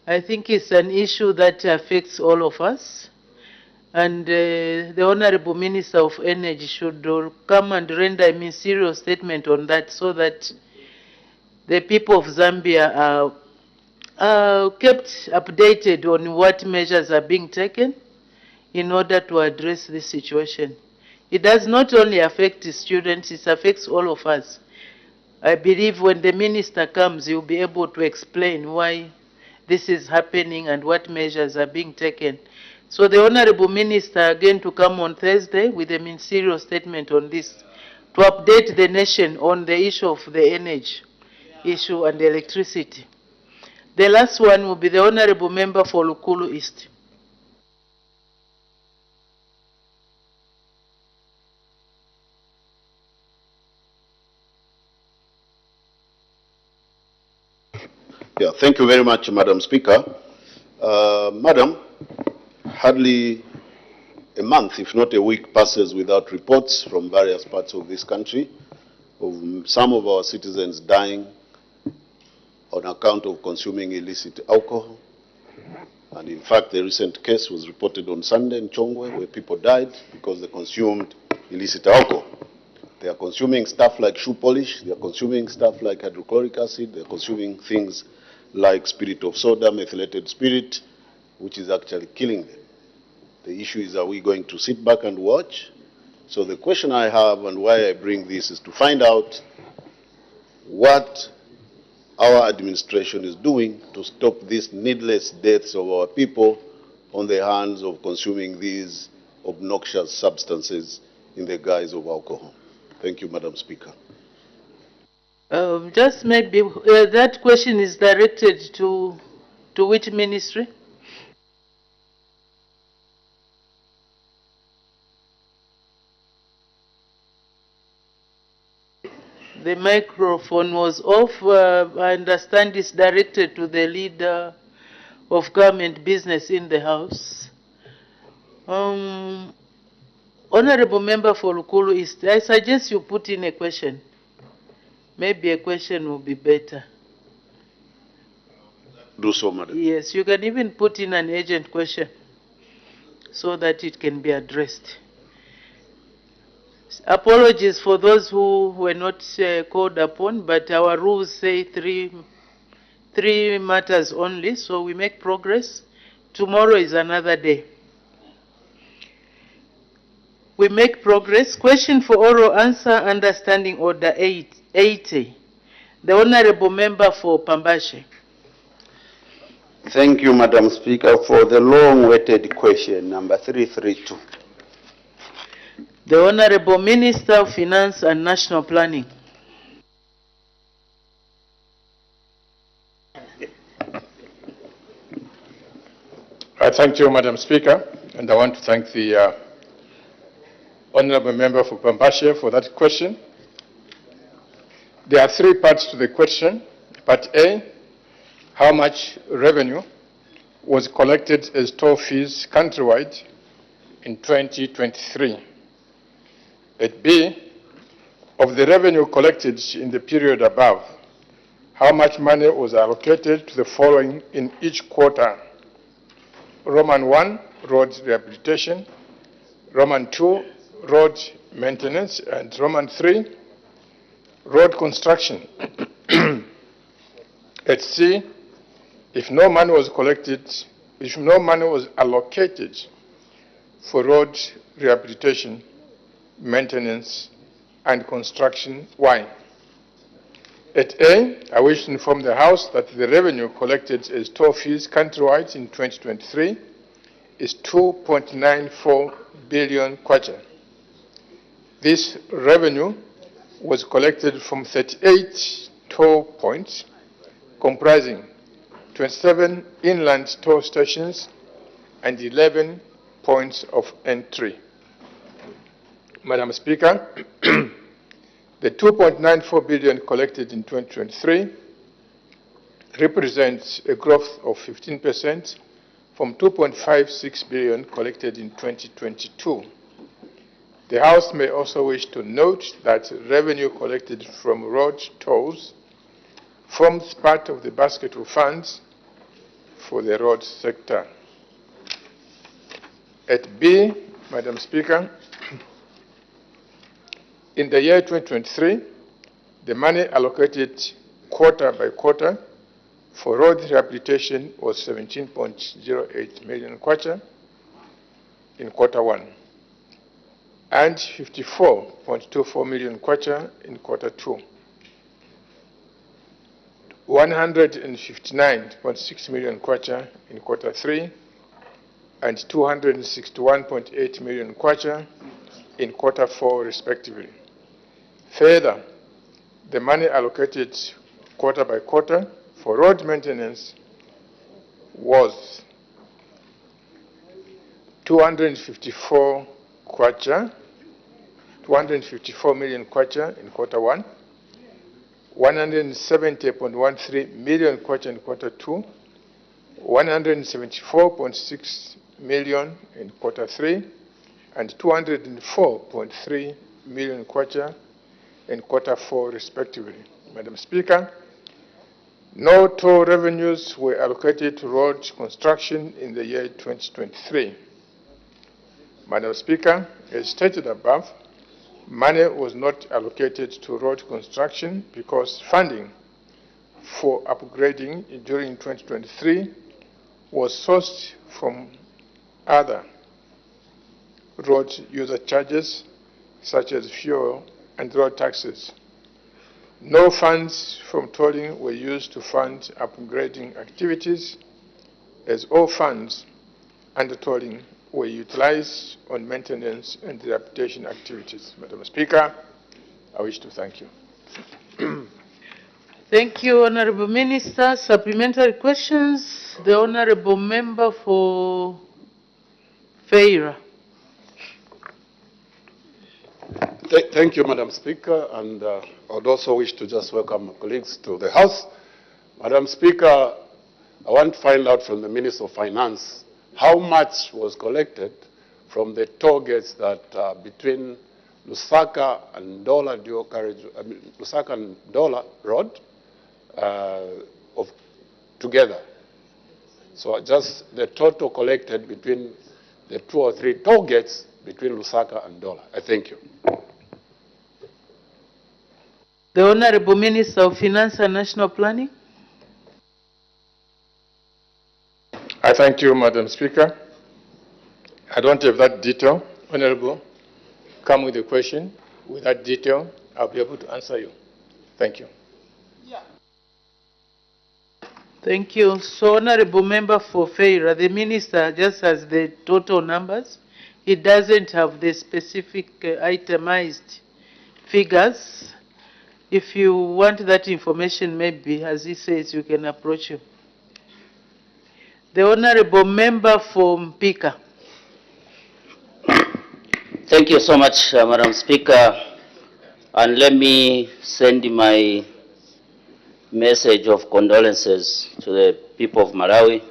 I think it's an issue that affects all of us. And the Honorable Minister of Energy should come and render a ministerial statement on that so that the people of Zambia are kept updated on what measures are being taken in order to address this situation. It does not only affect the students, it affects all of us. I believe when the minister comes, he will be able to explain why this is happening and what measures are being taken. So the Honorable Minister again to come on Thursday with a ministerial statement on this, to update the nation on the issue of the energy issue and the electricity. The last one will be the Honorable Member for Lukulu East. Yeah, thank you very much, Madam Speaker. Madam, hardly a month, if not a week, passes without reports from various parts of this country of some of our citizens dying on account of consuming illicit alcohol. And in fact, the recent case was reported on Sunday in Chongwe where people died because they consumed illicit alcohol. They are consuming stuff like shoe polish, they are consuming stuff like hydrochloric acid, they are consuming things like spirit of soda, methylated spirit, which is actually killing them. The issue is, are we going to sit back and watch? So the question I have and why I bring this is to find out what our administration is doing to stop these needless deaths of our people on the hands of consuming these obnoxious substances in the guise of alcohol. Thank you, Madam Speaker. Just maybe that question is directed to which ministry? The microphone was off. I understand it's directed to the leader of government business in the House. Honorable Member for Lukulu East, I suggest you put in a question. Maybe a question will be better. Do so, Madam. Yes, you can even put in an urgent question so that it can be addressed. Apologies for those who were not called upon, but our rules say three matters only, so we make progress tomorrow is another day. We make progress. Question for oral answer, understanding order 80. The Honorable Member for Pambashe. Thank you, Madam Speaker, for the long-awaited question, number 332. The Honorable Minister of Finance and National Planning. I thank you, Madam Speaker, and I want to thank the Honourable Member for Pambashe for that question. There are three parts to the question. Part A, how much revenue was collected as toll fees countrywide in 2023? At B, of the revenue collected in the period above, how much money was allocated to the following in each quarter? Roman 1, road rehabilitation, Roman 2, road maintenance, and Roman 3, road construction. At C, if no money was collected, if no money was allocated for road rehabilitation, maintenance, and construction, why? At A, I wish to inform the House that the revenue collected as toll fees countrywide in 2023 is 2.94 billion kwacha. This revenue was collected from 38 toll points, comprising 27 inland toll stations and 11 points of entry. Madam Speaker, the 2.94 billion collected in 2023 represents a growth of 15% from 2.56 billion collected in 2022. The House may also wish to note that revenue collected from road tolls forms part of the basket of funds for the road sector. At B, Madam Speaker, in the year 2023, the money allocated quarter by quarter for road rehabilitation was 17.08 million kwacha in quarter 1 and 54.24 million kwacha in quarter 2, 159.6 million kwacha in quarter 3, and 261.8 million kwacha in quarter 4, respectively. Further, the money allocated quarter by quarter for road maintenance was 254 million kwacha in quarter 1, 170.13 million kwacha in quarter 2, 174.6 million in quarter 3, and 204.3 million kwacha in quarter 4, respectively. Madam Speaker, no toll revenues were allocated to road construction in the year 2023. Madam Speaker, as stated above, money was not allocated to road construction because funding for upgrading during 2023 was sourced from other road user charges such as fuel and road taxes. No funds from tolling were used to fund upgrading activities, as all funds under tolling were utilized on maintenance and rehabilitation activities. Madam Speaker, I wish to thank you. Thank you, Honorable Minister. Supplementary questions. The Honorable Member for Feira. Thank you, Madam Speaker, and I would also wish to just welcome my colleagues to the House. Madam Speaker, I want to find out from the Minister of Finance how much was collected from the toll gates that between Lusaka and Dola dual carriage, Lusaka and Dola Road together. So just the total collected between the 2 or 3 toll gates between Lusaka and Dola. I thank you. The Honorable Minister of Finance and National Planning. I I thank you, Madam Speaker. I don't have that detail. Honorable, come with a question. With that detail, I'll be able to answer you. Thank you. Thank you. So, Honorable Member for Feira, the Minister just has the total numbers. He doesn't have the specific itemized figures. If you want that information, maybe, as he says, you can approach him. The Honorable Member for Mpika. Thank you so much, Madam Speaker. And let me send my message of condolences to the people of Malawi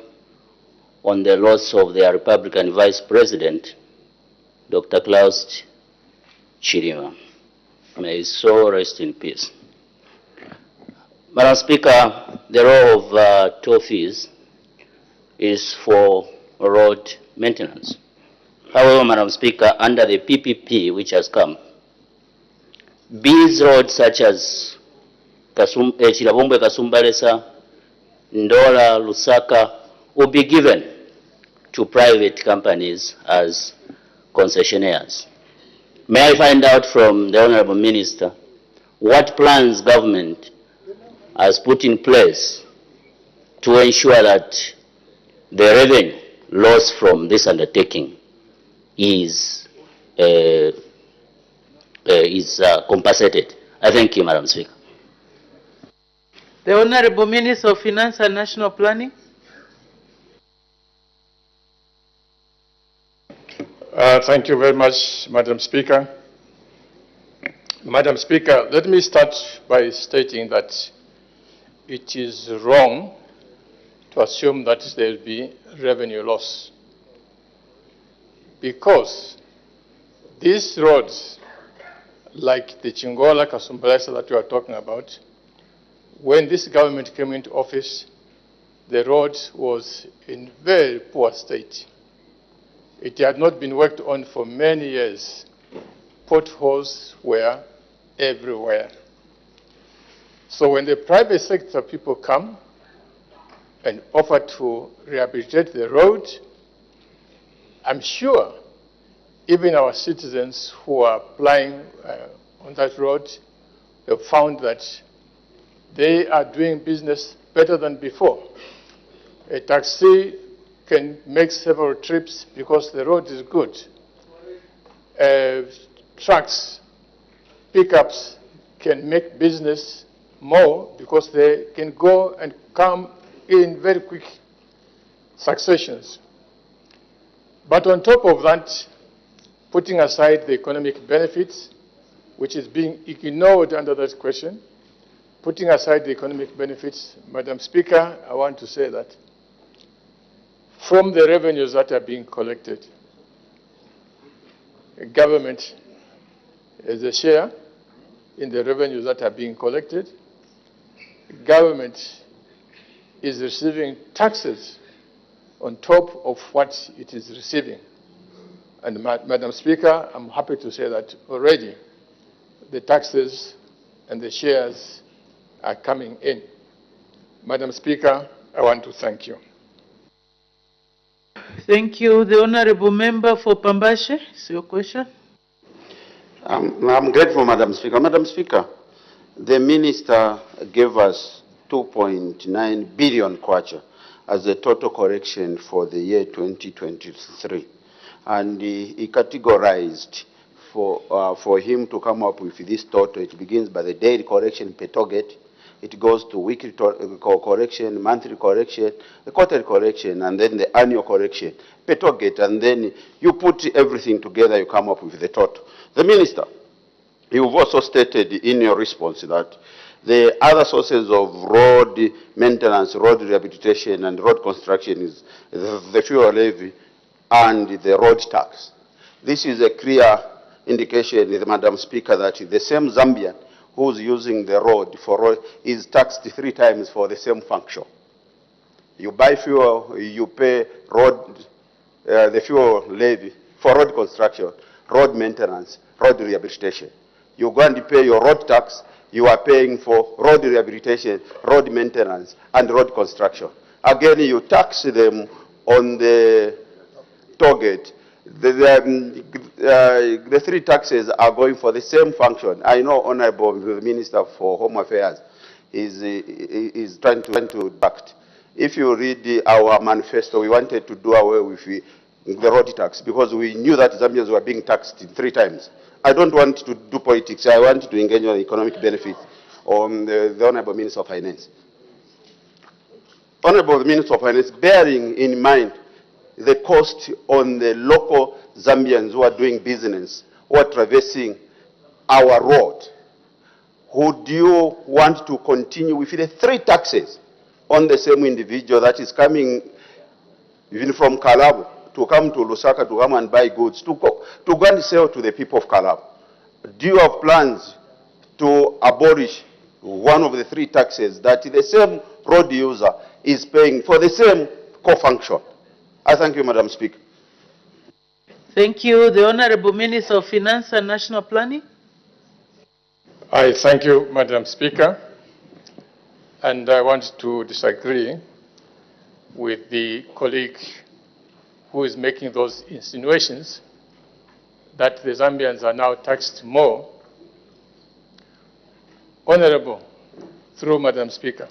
on the loss of their Republican Vice President, Dr. Klaus Chilima. May his soul rest in peace. Madam Speaker, the role of toll fees is for road maintenance. However, Madam Speaker, under the PPP which has come, these roads such as Chilabongwe Kasumbalesa, Ndola, Lusaka will be given to private companies as concessionaires. May I find out from the Honorable Minister what plans government has put in place to ensure that the revenue lost from this undertaking is compensated? I thank you, Madam Speaker. The Honorable Minister of Finance and National Planning. Thank you very much, Madam Speaker. Madam Speaker, let me start by stating that it is wrong to assume that there will be revenue loss, because these roads, like the Chingola Kasumbalesa that we are talking about, when this government came into office, the road was in very poor state. It had not been worked on for many years. Potholes were everywhere. So when the private sector people come and offer to rehabilitate the road, I'm sure even our citizens who are applying on that road have found that they are doing business better than before. A taxi can make several trips because the road is good. Trucks, pickups can make business more because they can go and come in very quick successions. But on top of that, putting aside the economic benefits, which is being ignored under that question, putting aside the economic benefits, Madam Speaker, I want to say that from the revenues that are being collected, government has a share in the revenues that are being collected. Government is receiving taxes on top of what it is receiving. And Madam Speaker, I'm happy to say that already the taxes and the shares are coming in. Madam Speaker, I want to thank you. Thank you. The Honorable Member for Pambashe, it's your question. I'm grateful, Madam Speaker. Madam Speaker, the Minister gave us 2.9 billion kwacha as the total correction for the year 2023. And he categorized for him to come up with this total. It begins by the daily correction per target. It goes to weekly correction, monthly correction, the quarterly correction, and then the annual correction per target. And then you put everything together, you come up with the total. The Minister, you've also stated in your response that the other sources of road maintenance, road rehabilitation, and road construction is the fuel levy and the road tax. This is a clear indication, Madam Speaker, that the same Zambian who's using the road for road is taxed 3 times for the same function. You buy fuel, you pay road, the fuel levy for road construction, road maintenance, road rehabilitation. You go and pay your road tax, you are paying for road rehabilitation, road maintenance, and road construction. Again, you tax them on the toll gate. The three taxes are going for the same function. I know Honorable Minister for Home Affairs is trying to act. If you read our manifesto, we wanted to do away with the road tax because we knew that Zambians were being taxed 3 times. I don't want to do politics. I want to engage on economic benefits on the Honorable Minister of Finance. Honorable Minister of Finance, bearing in mind the cost on the local Zambians who are doing business, who are traversing our road, would you want to continue with the 3 taxes on the same individual that is coming even from Kalabo to come to Lusaka to come and buy goods, to go and sell to the people of Kalabo? Do you have plans to abolish one of the 3 taxes that the same road user is paying for the same core function? I thank you, Madam Speaker. Thank you. The Honorable Minister of Finance and National Planning. I thank you, Madam Speaker. And I want to disagree with the colleague who is making those insinuations that the Zambians are now taxed more. Honorable, through Madam Speaker,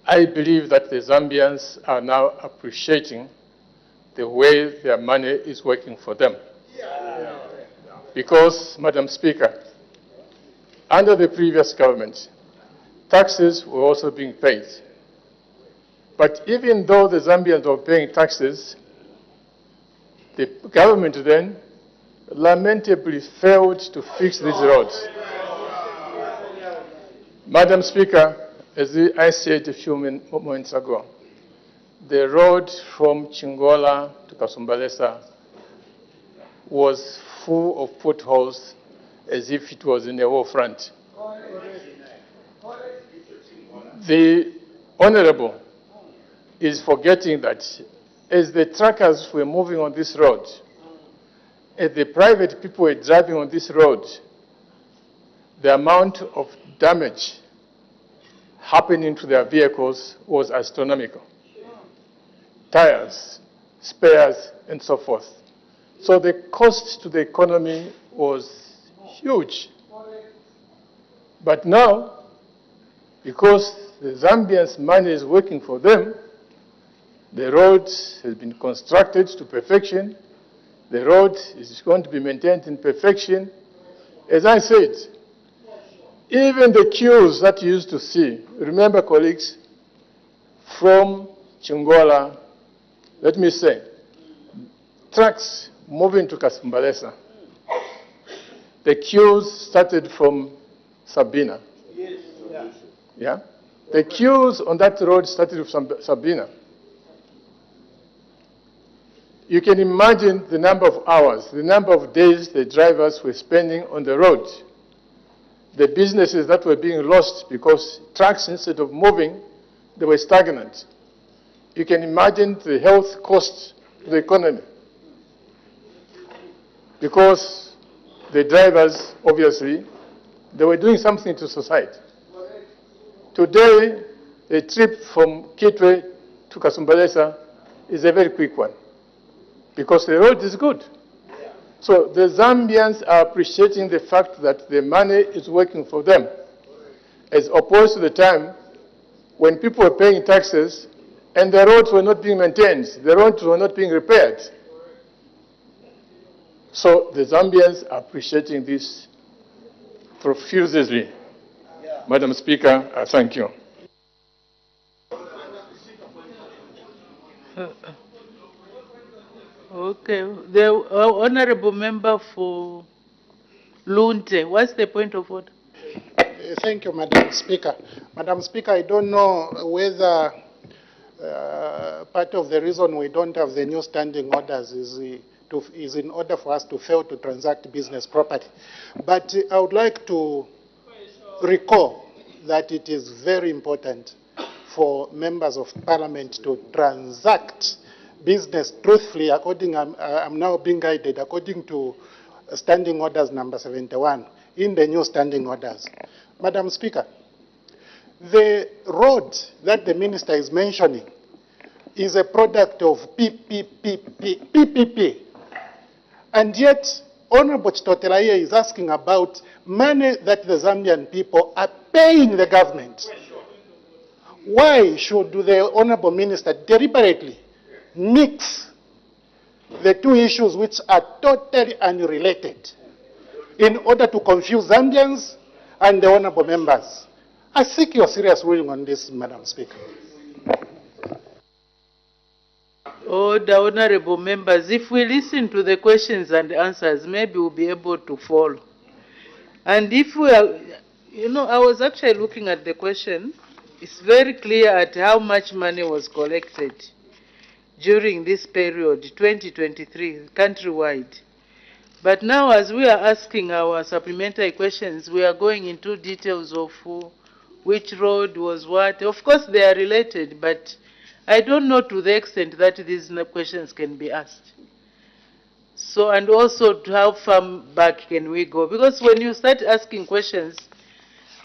I believe that the Zambians are now appreciating the way their money is working for them. Because, Madam Speaker, under the previous government, taxes were also being paid. But even though the Zambians were paying taxes, the government then lamentably failed to fix these roads. Madam Speaker, as I said a few moments ago, the road from Chingola to Kasumbalesa was full of potholes as if it was in a war front. The Honorable is forgetting that as the truckers were moving on this road, as the private people were driving on this road, the amount of damage happening to their vehicles was astronomical. Tires, spares, and so forth. So the cost to the economy was huge. But now, because the Zambians' money is working for them, the road has been constructed to perfection. The road is going to be maintained in perfection. As I said, even the queues that you used to see, remember, colleagues, from Chingola, let me say, trucks moving to Kasumbalesa, the queues started from Sabina. Yeah? The queues on that road started from Sabina. You can imagine the number of hours, the number of days the drivers were spending on the road. The businesses that were being lost because trucks, instead of moving, they were stagnant. You can imagine the health costs to the economy. Because the drivers, obviously, they were doing something to society. Today, a trip from Kitwe to Kasumbalesa is a very quick one because the road is good. So the Zambians are appreciating the fact that the money is working for them, as opposed to the time when people were paying taxes and the roads were not being maintained, the roads were not being repaired. So the Zambians are appreciating this profusely. Madam Speaker, I thank you. Okay. The Honorable Member for Lunte, what's the point of order? Thank you, Madam Speaker. Madam Speaker, I don't know whether part of the reason we don't have the new standing orders is in order for us to fail to transact business properly. But I would like to recall that it is very important for members of Parliament to transact business truthfully. I'm now being guided according to Standing Orders number 71 in the new Standing Orders. Madam Speaker, the road that the Minister is mentioning is a product of PPP. And yet, Honorable Chitotelaye is asking about money that the Zambian people are paying the government. Why should the Honorable Minister deliberately mix the two issues which are totally unrelated in order to confuse Zambians and the Honorable members? I seek your serious ruling on this, Madam Speaker. Order, honorable members. If we listen to the questions and answers, maybe we'll be able to follow. And if we are, I was actually looking at the question. It's very clear at how much money was collected during this period, 2023, countrywide. But now, as we are asking our supplementary questions, we are going into details of which road was what. Of course, they are related, but I don't know to the extent that these questions can be asked. So, and also to how far back can we go? Because when you start asking questions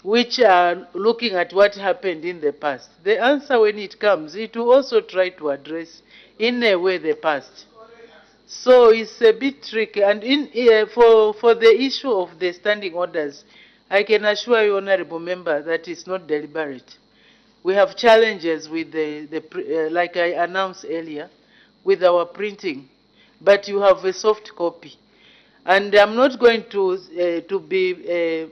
which are looking at what happened in the past, the answer when it comes, it will also try to address in a way the past. So it's a bit tricky. And for the issue of the standing orders, I can assure you, Honorable Member, that it's not deliberate. We have challenges with like I announced earlier, with our printing, but you have a soft copy. And I'm not going to be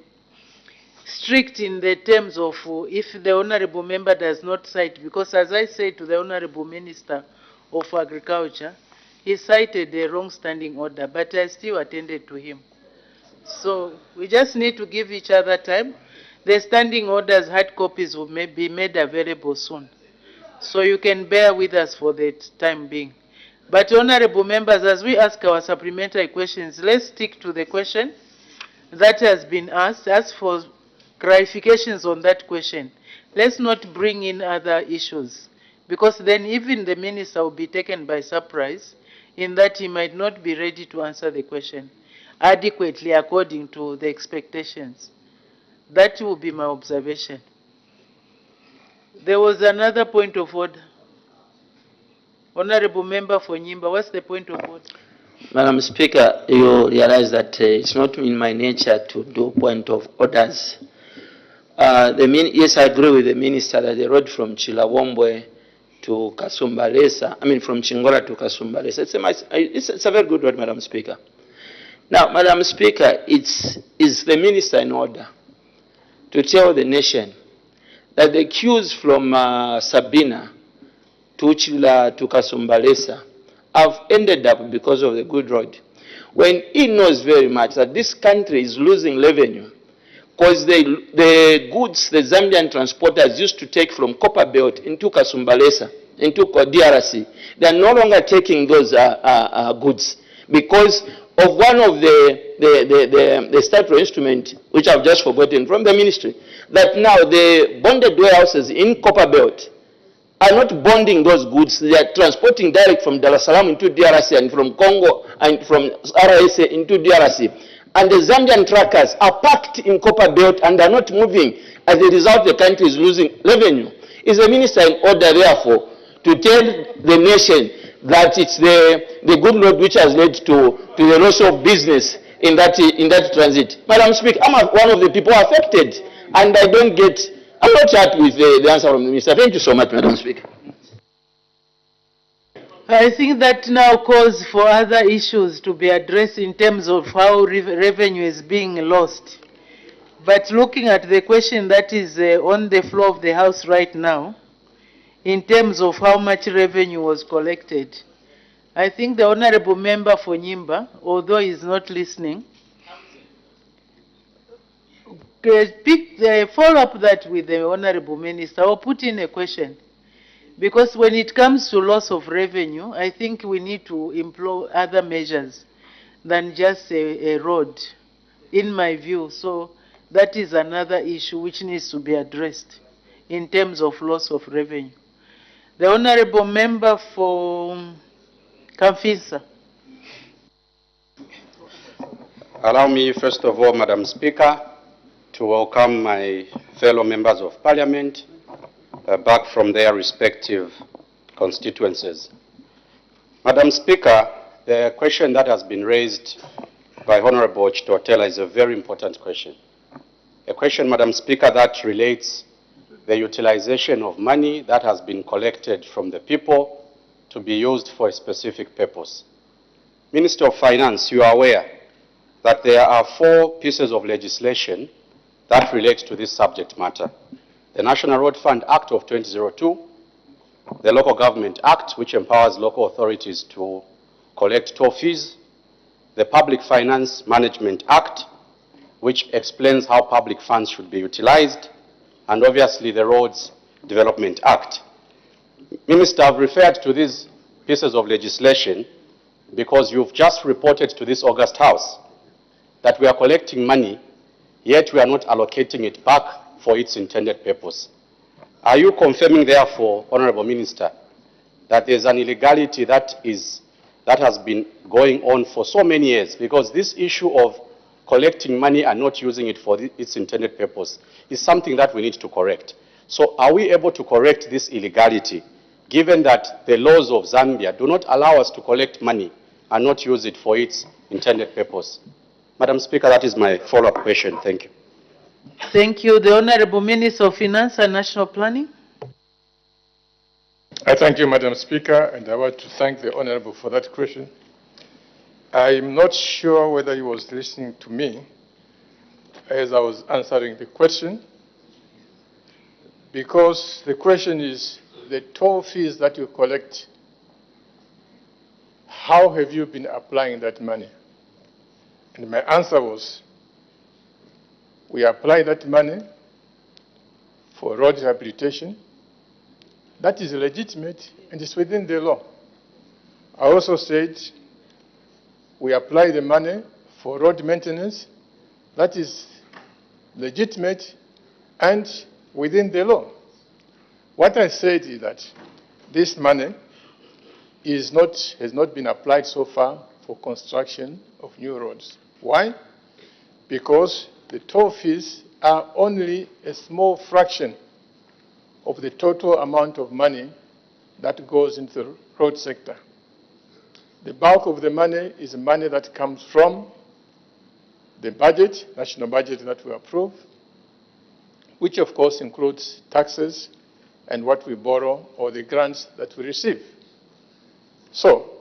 strict in the terms of if the Honorable Member does not cite, because as I said to the Honorable Minister of Agriculture, he cited the wrong standing order, but I still attended to him. So we just need to give each other time. The standing orders, hard copies will be made available soon. So you can bear with us for the time being. But honorable members, as we ask our supplementary questions, let's stick to the question that has been asked. As for clarifications on that question, let's not bring in other issues, because then even the minister will be taken by surprise in that he might not be ready to answer the question adequately according to the expectations. That will be my observation. There was another point of order. Honorable Member for Nyimba, what's the point of order? Madam Speaker, you realize that it's not in my nature to do point of orders. Yes, I agree with the Minister that the road from Chilawombwe to Kasumbalesa, from Chingola to Kasumbalesa, it's a very good road, Madam Speaker. Now, Madam Speaker, is the Minister in order to tell the nation that the queues from Sabina to Chila to Kasumbalesa have ended up because of the good road, when he knows very much that this country is losing revenue because the goods the Zambian transporters used to take from Copperbelt into Kasumbalesa, into DRC, they are no longer taking those goods because of one of the statutory instrument, which I've just forgotten from the ministry, that now the bonded warehouses in Copperbelt are not bonding those goods. They are transporting direct from Dar es Salaam into DRC and from Congo and from RSA into DRC. And the Zambian truckers are packed in Copperbelt and are not moving. As a result, the country is losing revenue. Is the minister in order, therefore, to tell the nation that it's the good road which has led to the loss of business in that transit? Madam Speaker, I'm one of the people affected, and I'm not happy with the answer from the minister. Thank you so much, Madam Speaker. I think that now calls for other issues to be addressed in terms of how revenue is being lost. But looking at the question that is on the floor of the House right now, in terms of how much revenue was collected, I think the Honorable Member for Nyimba, although he is not listening, follow up that with the Honorable Minister or put in a question. Because when it comes to loss of revenue, I think we need to employ other measures than just a road, in my view. So that is another issue which needs to be addressed in terms of loss of revenue. The Honorable Member for Kamfisa. Allow me, first of all, Madam Speaker, to welcome my fellow members of Parliament back from their respective constituencies. Madam Speaker, the question that has been raised by Honorable Chitotela is a very important question. A question, Madam Speaker, that relates the utilization of money that has been collected from the people to be used for a specific purpose. Minister of Finance, you are aware that there are 4 pieces of legislation that relate to this subject matter. The National Road Fund Act of 2002, the Local Government Act, which empowers local authorities to collect toll fees, the Public Finance Management Act, which explains how public funds should be utilized, and obviously the Roads Development Act. Minister, I've referred to these pieces of legislation because you've just reported to this August House that we are collecting money, yet we are not allocating it back for its intended purpose. Are you confirming, therefore, Honorable Minister, that there's an illegality that has been going on for so many years? Because this issue of collecting money and not using it for its intended purpose is something that we need to correct. So are we able to correct this illegality, given that the laws of Zambia do not allow us to collect money and not use it for its intended purpose? Madam Speaker, that is my follow-up question. Thank you. Thank you. The Honorable Minister of Finance and National Planning. I thank you, Madam Speaker, and I want to thank the Honorable for that question. I'm not sure whether he was listening to me as I was answering the question, because the question is the toll fees that you collect, how have you been applying that money? And my answer was, we apply that money for road rehabilitation. That is legitimate and it's within the law. I also said we apply the money for road maintenance. That is legitimate and within the law. What I said is that this money has not been applied so far for construction of new roads. Why? Because the toll fees are only a small fraction of the total amount of money that goes into the road sector. The bulk of the money is money that comes from the budget, national budget that we approve, which of course includes taxes and what we borrow or the grants that we receive. So,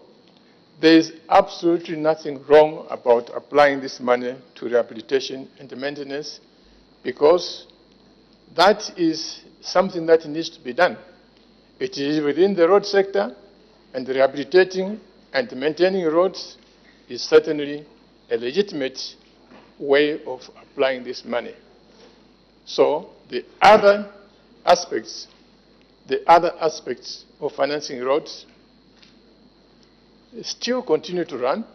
there is absolutely nothing wrong about applying this money to rehabilitation and maintenance, because that is something that needs to be done. It is within the road sector, and rehabilitating and maintaining roads is certainly a legitimate way of applying this money. So the other aspects of financing roads still continue to run.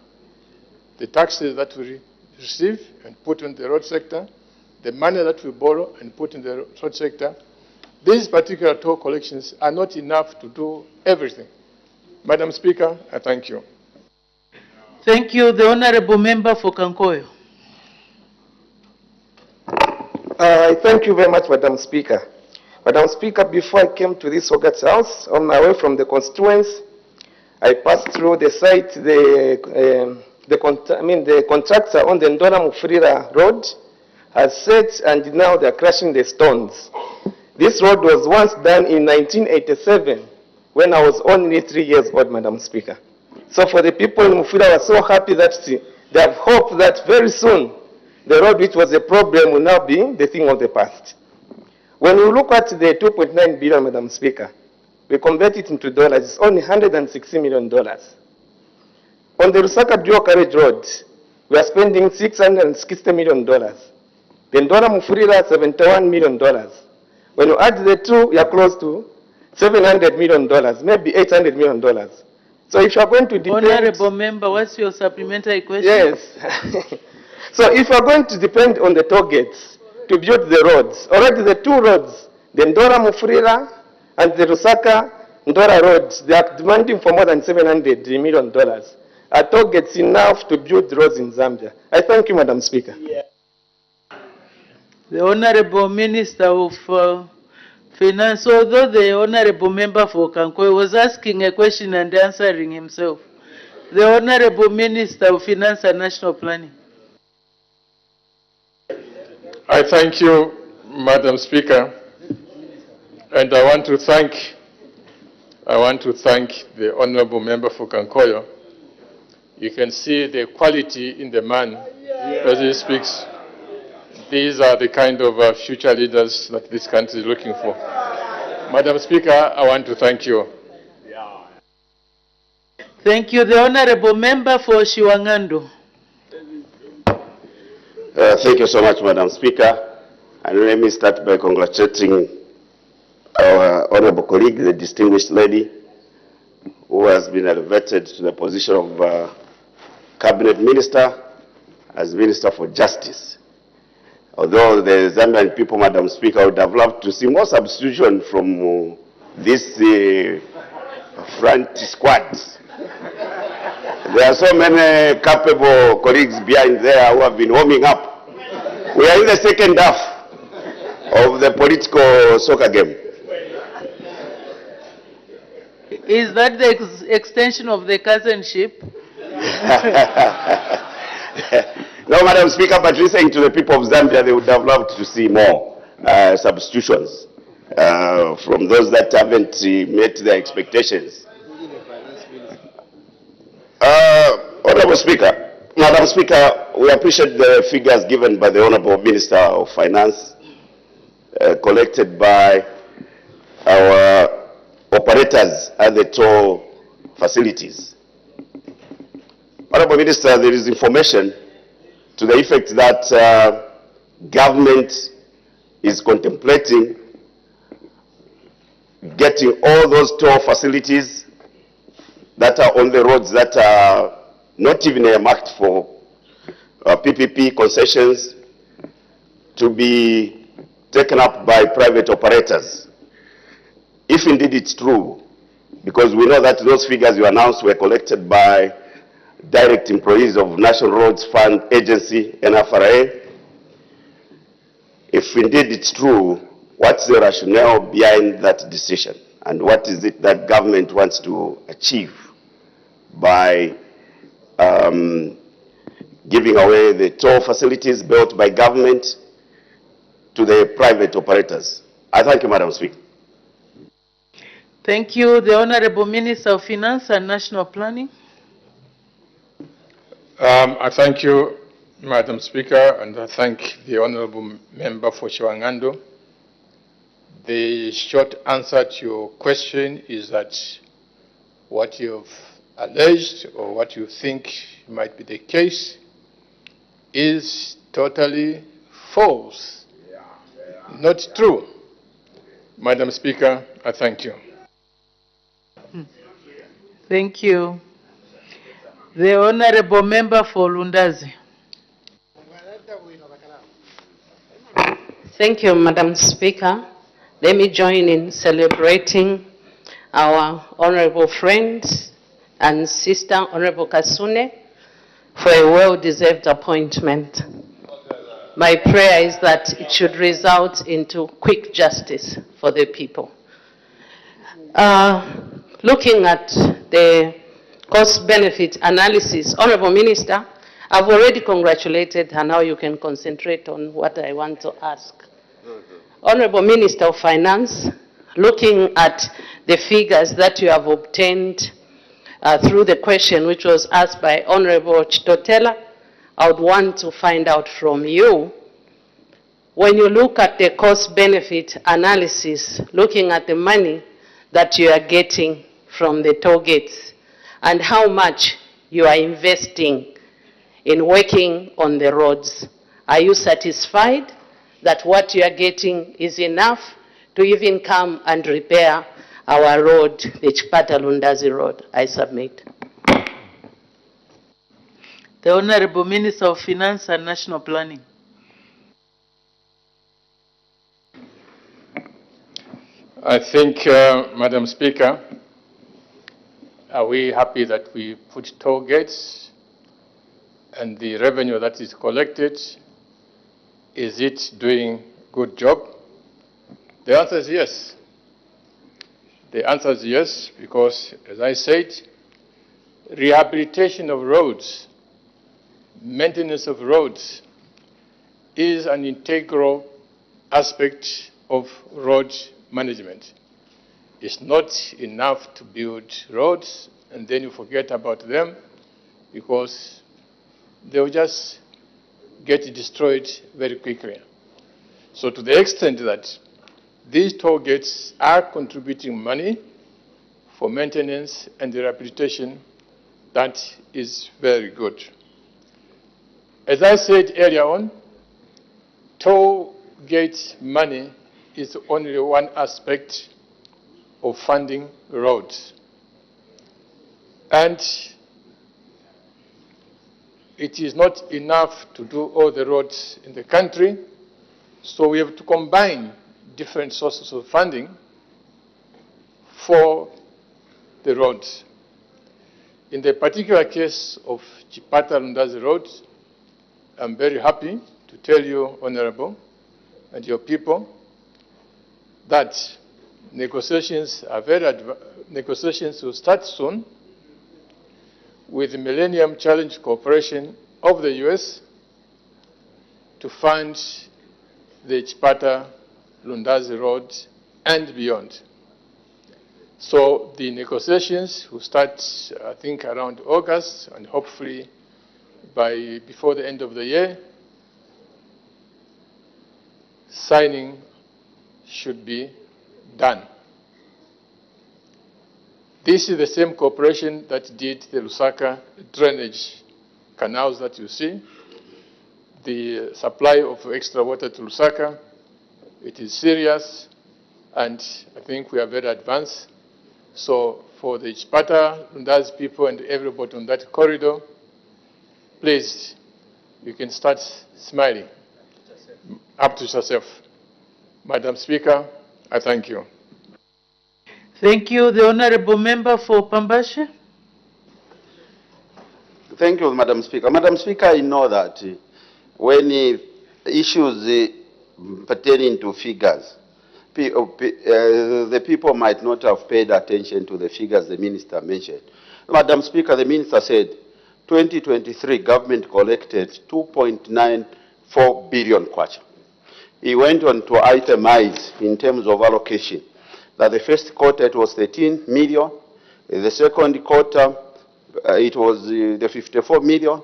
The taxes that we receive and put in the road sector, the money that we borrow and put in the road sector, these particular toll collections are not enough to do everything. Madam Speaker, I thank you. Thank you. The Honorable Member for Kankoyo. Thank you very much, Madam Speaker. Madam Speaker, before I came to this August House, on my way from the constituents, I passed through the site, the contractor on the Ndora Mufurira road has set, and now they're crushing the stones. This road was once done in 1987 when I was only 3 years old, Madam Speaker. So for the people in Mufurira, I was so happy that they have hope that very soon the road which was a problem will now be the thing of the past. When we look at the 2.9 billion, Madam Speaker, we convert it into dollars, it's only $160 million. On the Lusaka Dual Carriage Road, we are spending $660 million. The Ndora Mufurira, $71 million. When you add the two, we are close to $700 million, maybe $800 million. So if you are going to depend... Honorable Member, what's your supplementary question? Yes. So if you are going to depend on the toll gates to build the roads, already the two roads, the Ndora Mufurira and the Lusaka Ndora roads, they are demanding for more than $700 million. Are toll gates enough to build roads in Zambia? I thank you, Madam Speaker. The Honorable Minister of Finance, although the Honorable Member for Kankoy was asking a question and answering himself. The Honorable Minister of Finance and National Planning. I thank you, Madam Speaker, and I want to thank the Honorable Member for Kankoyo. You can see the quality in the man as he speaks. These are the kind of future leaders that this country is looking for. Madam Speaker, I want to thank you. Thank you. The Honorable Member for Shiwangando. Thank you so much, Madam Speaker. And let me start by congratulating our honorable colleague, the distinguished lady, who has been elevated to the position of Cabinet Minister as Minister for Justice. Although the Zambian people, Madam Speaker, would have loved to see more substitution from this front squad. There are so many capable colleagues behind there who have been warming up. We are in the second half of the political soccer game. Is that the extension of the cousinship? No, Madam Speaker, but listening to the people of Zambia, they would have loved to see more substitutions from those that haven't met their expectations. Honorable Speaker, Madam Speaker, we appreciate the figures given by the Honorable Minister of Finance, collected by our operators at the toll facilities. Honorable Minister, there is information to the effect that government is contemplating getting all those toll facilities that are on the roads that are not even earmarked for PPP concessions to be taken up by private operators. If indeed it's true, because we know that those figures you announced were collected by direct employees of National Roads Fund Agency, NFRA. If indeed it's true, what's the rationale behind that decision? And what is it that government wants to achieve by giving away the toll facilities built by government to the private operators? I thank you, Madam Speaker. Thank you. The Honorable Minister of Finance and National Planning. I thank you, Madam Speaker, and I thank the Honorable Member for Shiwangando. The short answer to your question is that what you've alleged or what you think might be the case is totally false, not true. Madam Speaker, I thank you. Thank you. The Honorable Member for Lundazi. Thank you, Madam Speaker. Let me join in celebrating our honorable friend and sister, Honorable Kasune, for a well-deserved appointment. My prayer is that it should result into quick justice for the people. Looking at the cost-benefit analysis, Honorable Minister, I've already congratulated her. Now you can concentrate on what I want to ask. Honorable Minister of Finance, looking at the figures that you have obtained through the question which was asked by Honorable Chitotela, I would want to find out from you, when you look at the cost-benefit analysis, looking at the money that you are getting from the toll gates and how much you are investing in working on the roads, are you satisfied that what you are getting is enough to even come and repair our road, the Chipata-Lundazi Road? I submit. The Honorable Minister of Finance and National Planning. I think, Madam Speaker, are we happy that we put toll gates and the revenue that is collected, is it doing good job? The answer is yes. The answer is yes, because, as I said, rehabilitation of roads, maintenance of roads is an integral aspect of road management. It's not enough to build roads and then you forget about them, because they will just get destroyed very quickly. So to the extent that these toll gates are contributing money for maintenance and rehabilitation, that is very good. As I said earlier on, toll gate money is only one aspect of funding roads. And it is not enough to do all the roads in the country, so we have to combine different sources of funding for the roads. In the particular case of Chipata-Lundazi Road, I'm very happy to tell you, Honorable, and your people, that negotiations will start soon with the Millennium Challenge Corporation of the U.S. to fund the Chipata-Lundazi Road and beyond. So the negotiations will start, I think, around August, and hopefully before the end of the year, signing should be done. This is the same corporation that did the Lusaka drainage canals that you see. The supply of extra water to Lusaka, it is serious, and I think we are very advanced. So for the Chipata-Lundazi people and everybody on that corridor, please, you can start smiling up to yourself. Madam Speaker, I thank you. Thank you. The Honorable Member for Pambashe. Thank you, Madam Speaker. Madam Speaker, I know that when issues pertaining to figures, the people might not have paid attention to the figures the Minister mentioned. Madam Speaker, the Minister said 2023 government collected 2.94 billion kwacha. He went on to itemize in terms of allocation that the first quarter it was 13 million, the second quarter it was the 54 million,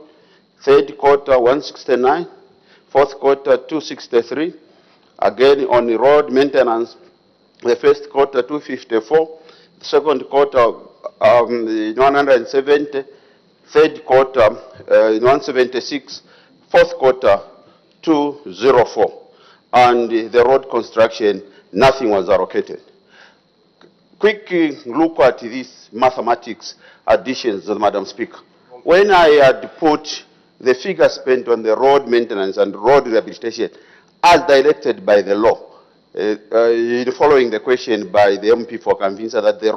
third quarter 169, fourth quarter 263, again on the road maintenance, the first quarter 254, the second quarter 170, third quarter 176, fourth quarter 204. And the road construction, nothing was allocated. Quick look at these mathematics additions, Madam Speaker. When I had put the figure spent on the road maintenance and road rehabilitation as directed by the law, following the question by the MP for Convincer that the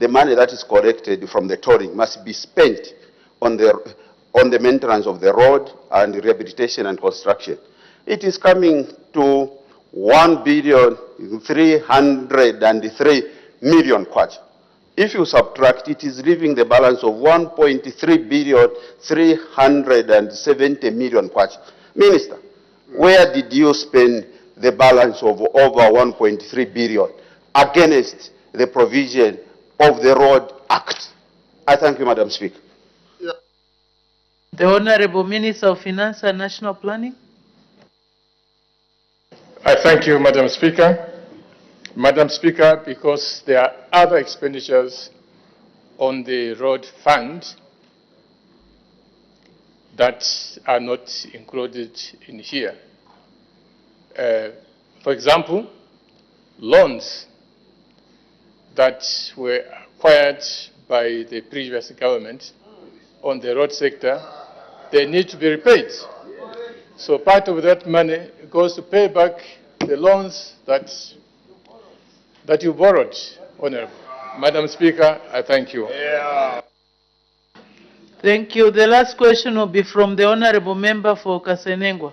money that is collected from the tolling must be spent on the maintenance of the road and rehabilitation and construction. It is coming to 1,303 million kwacha. If you subtract, it is leaving the balance of 1.3,370 million kwacha. Minister, where did you spend the balance of over 1.3 billion against the provision of the Road Act? I thank you, Madam Speaker. The Honorable Minister of Finance and National Planning. I thank you, Madam Speaker. Madam Speaker, because there are other expenditures on the road fund that are not included in here. For example, loans that were acquired by the previous government on the road sector, they need to be repaid. So part of that money goes to pay back the loans that you borrowed, Honorable. Madam Speaker, I thank you. Thank you. The last question will be from the Honorable Member for Kasenengwa.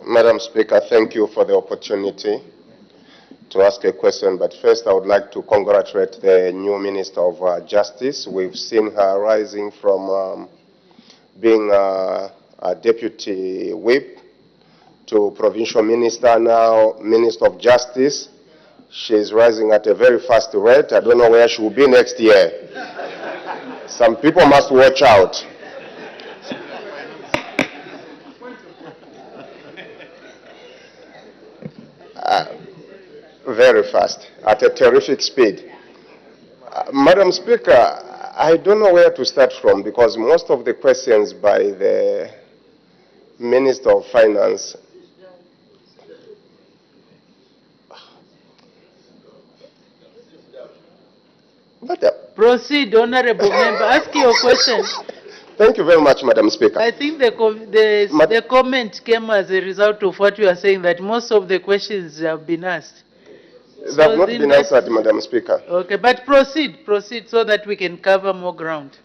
Madam Speaker, thank you for the opportunity to ask a question. But first, I would like to congratulate the new Minister of Justice. We've seen her rising from being a deputy whip to provincial minister, now Minister of Justice. She's rising at a very fast rate. I don't know where she will be next year. Some people must watch out. Very fast, at a terrific speed. Madam Speaker, I don't know where to start from because most of the questions by the Minister of Finance Proceed, Honorable Member. Ask your question. Thank you very much, Madam Speaker. I think the comment came as a result of what you are saying, that most of the questions have been asked. They have not been answered, Madam Speaker. Okay, but proceed so that we can cover more ground.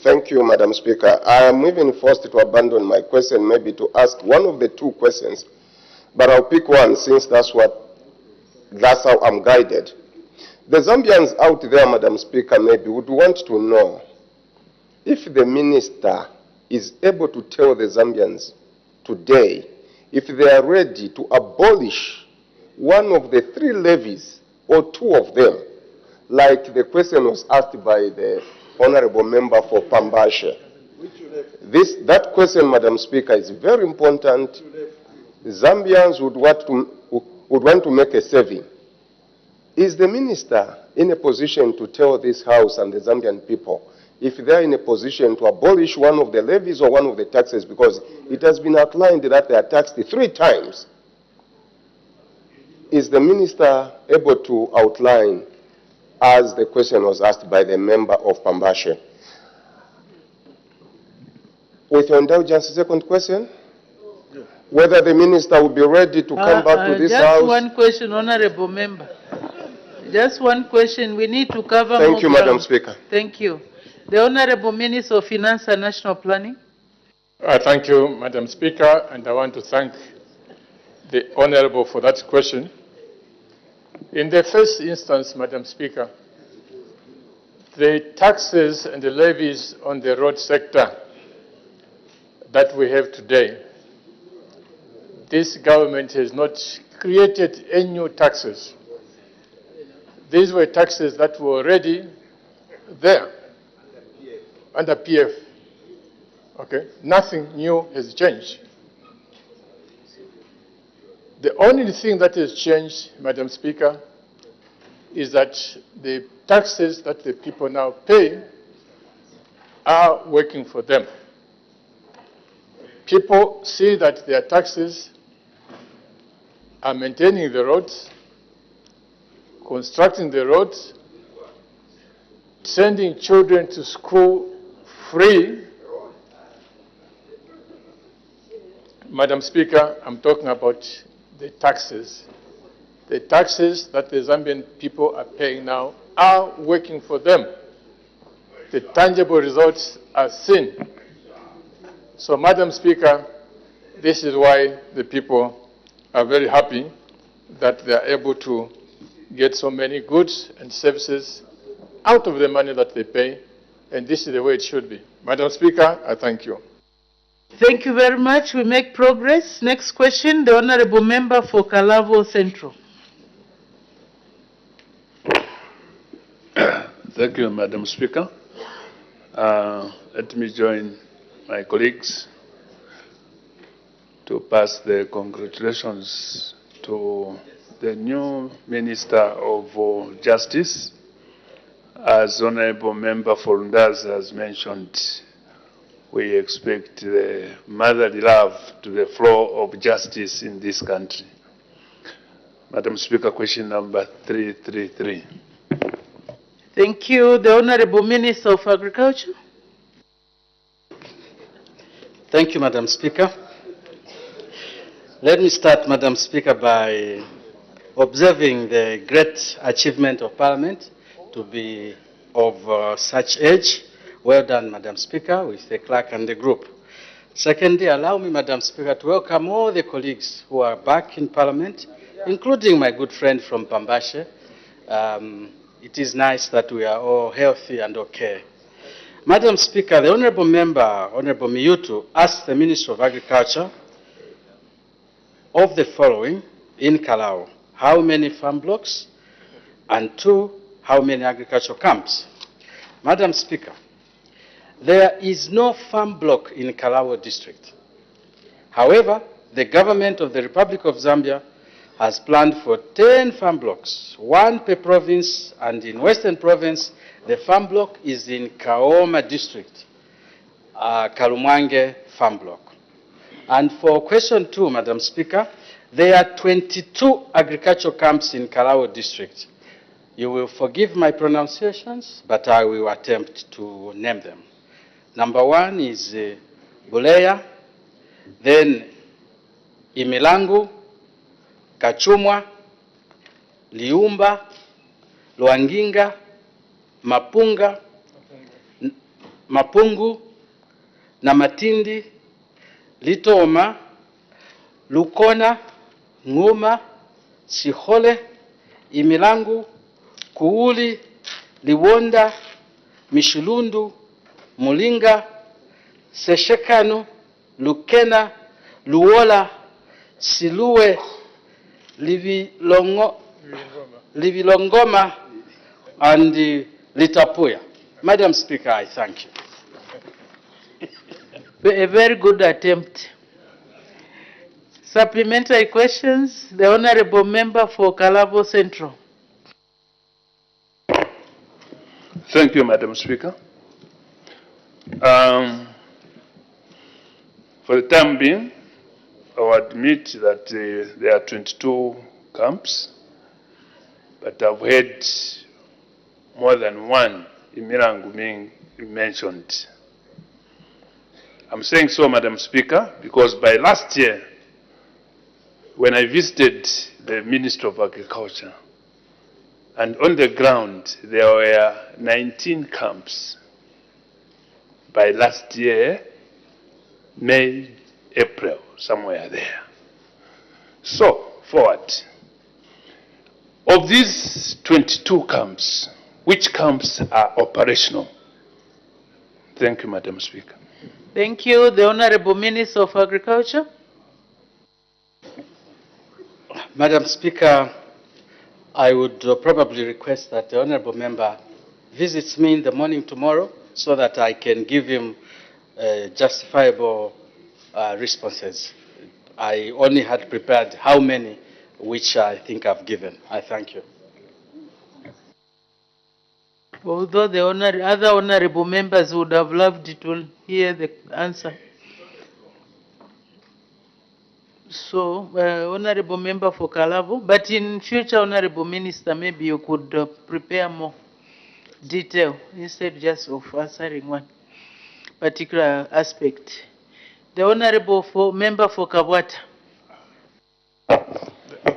Thank you, Madam Speaker. I am even forced to abandon my question, maybe to ask one of the two questions, but I'll pick one since that's how I'm guided. The Zambians out there, Madam Speaker, maybe would want to know if the minister is able to tell the Zambians today if they are ready to abolish one of the three levies or two of them, like the question was asked by the honorable member for Pambashe. That question, Madam Speaker, is very important. Zambians would want to make a saving. Is the minister in a position to tell this House and the Zambian people if they are in a position to abolish one of the levies or one of the taxes? Because it has been outlined that they are taxed 3 times. Is the minister able to outline, as the question was asked by the member of Pambashe? With your indulgence, second question? Whether the minister will be ready to come back to this House? Just one question, Honorable Member. Just one question. We need to cover more ground. Thank you, Madam Speaker. Thank you. The Honorable Minister of Finance and National Planning. Thank you, Madam Speaker, and I want to thank the Honorable for that question. In the first instance, Madam Speaker, the taxes and the levies on the road sector that we have today, this government has not created any new taxes. These were taxes that were already there under PF. Okay? Nothing new has changed. The only thing that has changed, Madam Speaker, is that the taxes that the people now pay are working for them. People see that their taxes are maintaining the roads, constructing the roads, sending children to school free. Madam Speaker, I'm talking about the taxes. The taxes that the Zambian people are paying now are working for them. The tangible results are seen. So, Madam Speaker, this is why the people are very happy that they are able to get so many goods and services out of the money that they pay, and this is the way it should be. Madam Speaker, I thank you. Thank you very much. We make progress. Next question, the Honorable Member for Kalavo Central. Thank you, Madam Speaker. Let me join my colleagues to pass the congratulations to the new Minister of Justice. As Honorable Member for Ndaz has mentioned, we expect the motherly love to the flow of justice in this country. Madam Speaker, question number 333. Thank you. The Honorable Minister of Agriculture. Thank you, Madam Speaker. Let me start, Madam Speaker, by observing the great achievement of Parliament to be of such age. Well done, Madam Speaker, with the clerk and the group. Secondly, allow me, Madam Speaker, to welcome all the colleagues who are back in Parliament, including my good friend from Pambashe. It is nice that we are all healthy and okay. Madam Speaker, the Honourable Member, Honourable Miyutu, asked the Minister of Agriculture of the following in Kalau: how many farm blocks, and two, how many agricultural camps? Madam Speaker, there is no farm block in Kalawo district. However, the government of the Republic of Zambia has planned for 10 farm blocks, one per province, and in Western Province, the farm block is in Kaoma district, Kalumwange farm block. And for question 2, Madam Speaker, there are 22 agricultural camps in Kalawo district. You will forgive my pronunciations, but I will attempt to name them. Number 1 is Buleya, then Imilangu, Kachumwa, Liumba, Luanginga, Mapunga, Mapungu, Namatindi, Litoma, Lukona, Nguma, Sihole, Imilangu, Kuuli, Liwonda, Mishulundu, Mulinga, Seshekano, Lukena, Luola, Silue, Livilongoma, and Litapuya. Madam Speaker, I thank you. A very good attempt. Supplementary questions. The Honourable Member for Kalabo Central. Thank you, Madam Speaker. For the time being, I will admit that there are 22 camps, but I've heard more than one in Mirangu being mentioned. I'm saying so, Madam Speaker, because by last year, when I visited the Minister of Agriculture, and on the ground there were 19 camps. By last year, May, April, somewhere there. So, forward. Of these 22 camps, which camps are operational? Thank you, Madam Speaker. Thank you. The Honourable Minister of Agriculture. Madam Speaker, I would probably request that the Honourable Member visits me in the morning tomorrow so that I can give him justifiable responses. I only had prepared how many, which I think I've given. I thank you. Although the other honourable members would have loved to hear the answer. So, Honourable Member for Kalavo, but in future, Honourable Minister, maybe you could prepare more detail instead just of answering one particular aspect. The Honourable Member for Kabwata.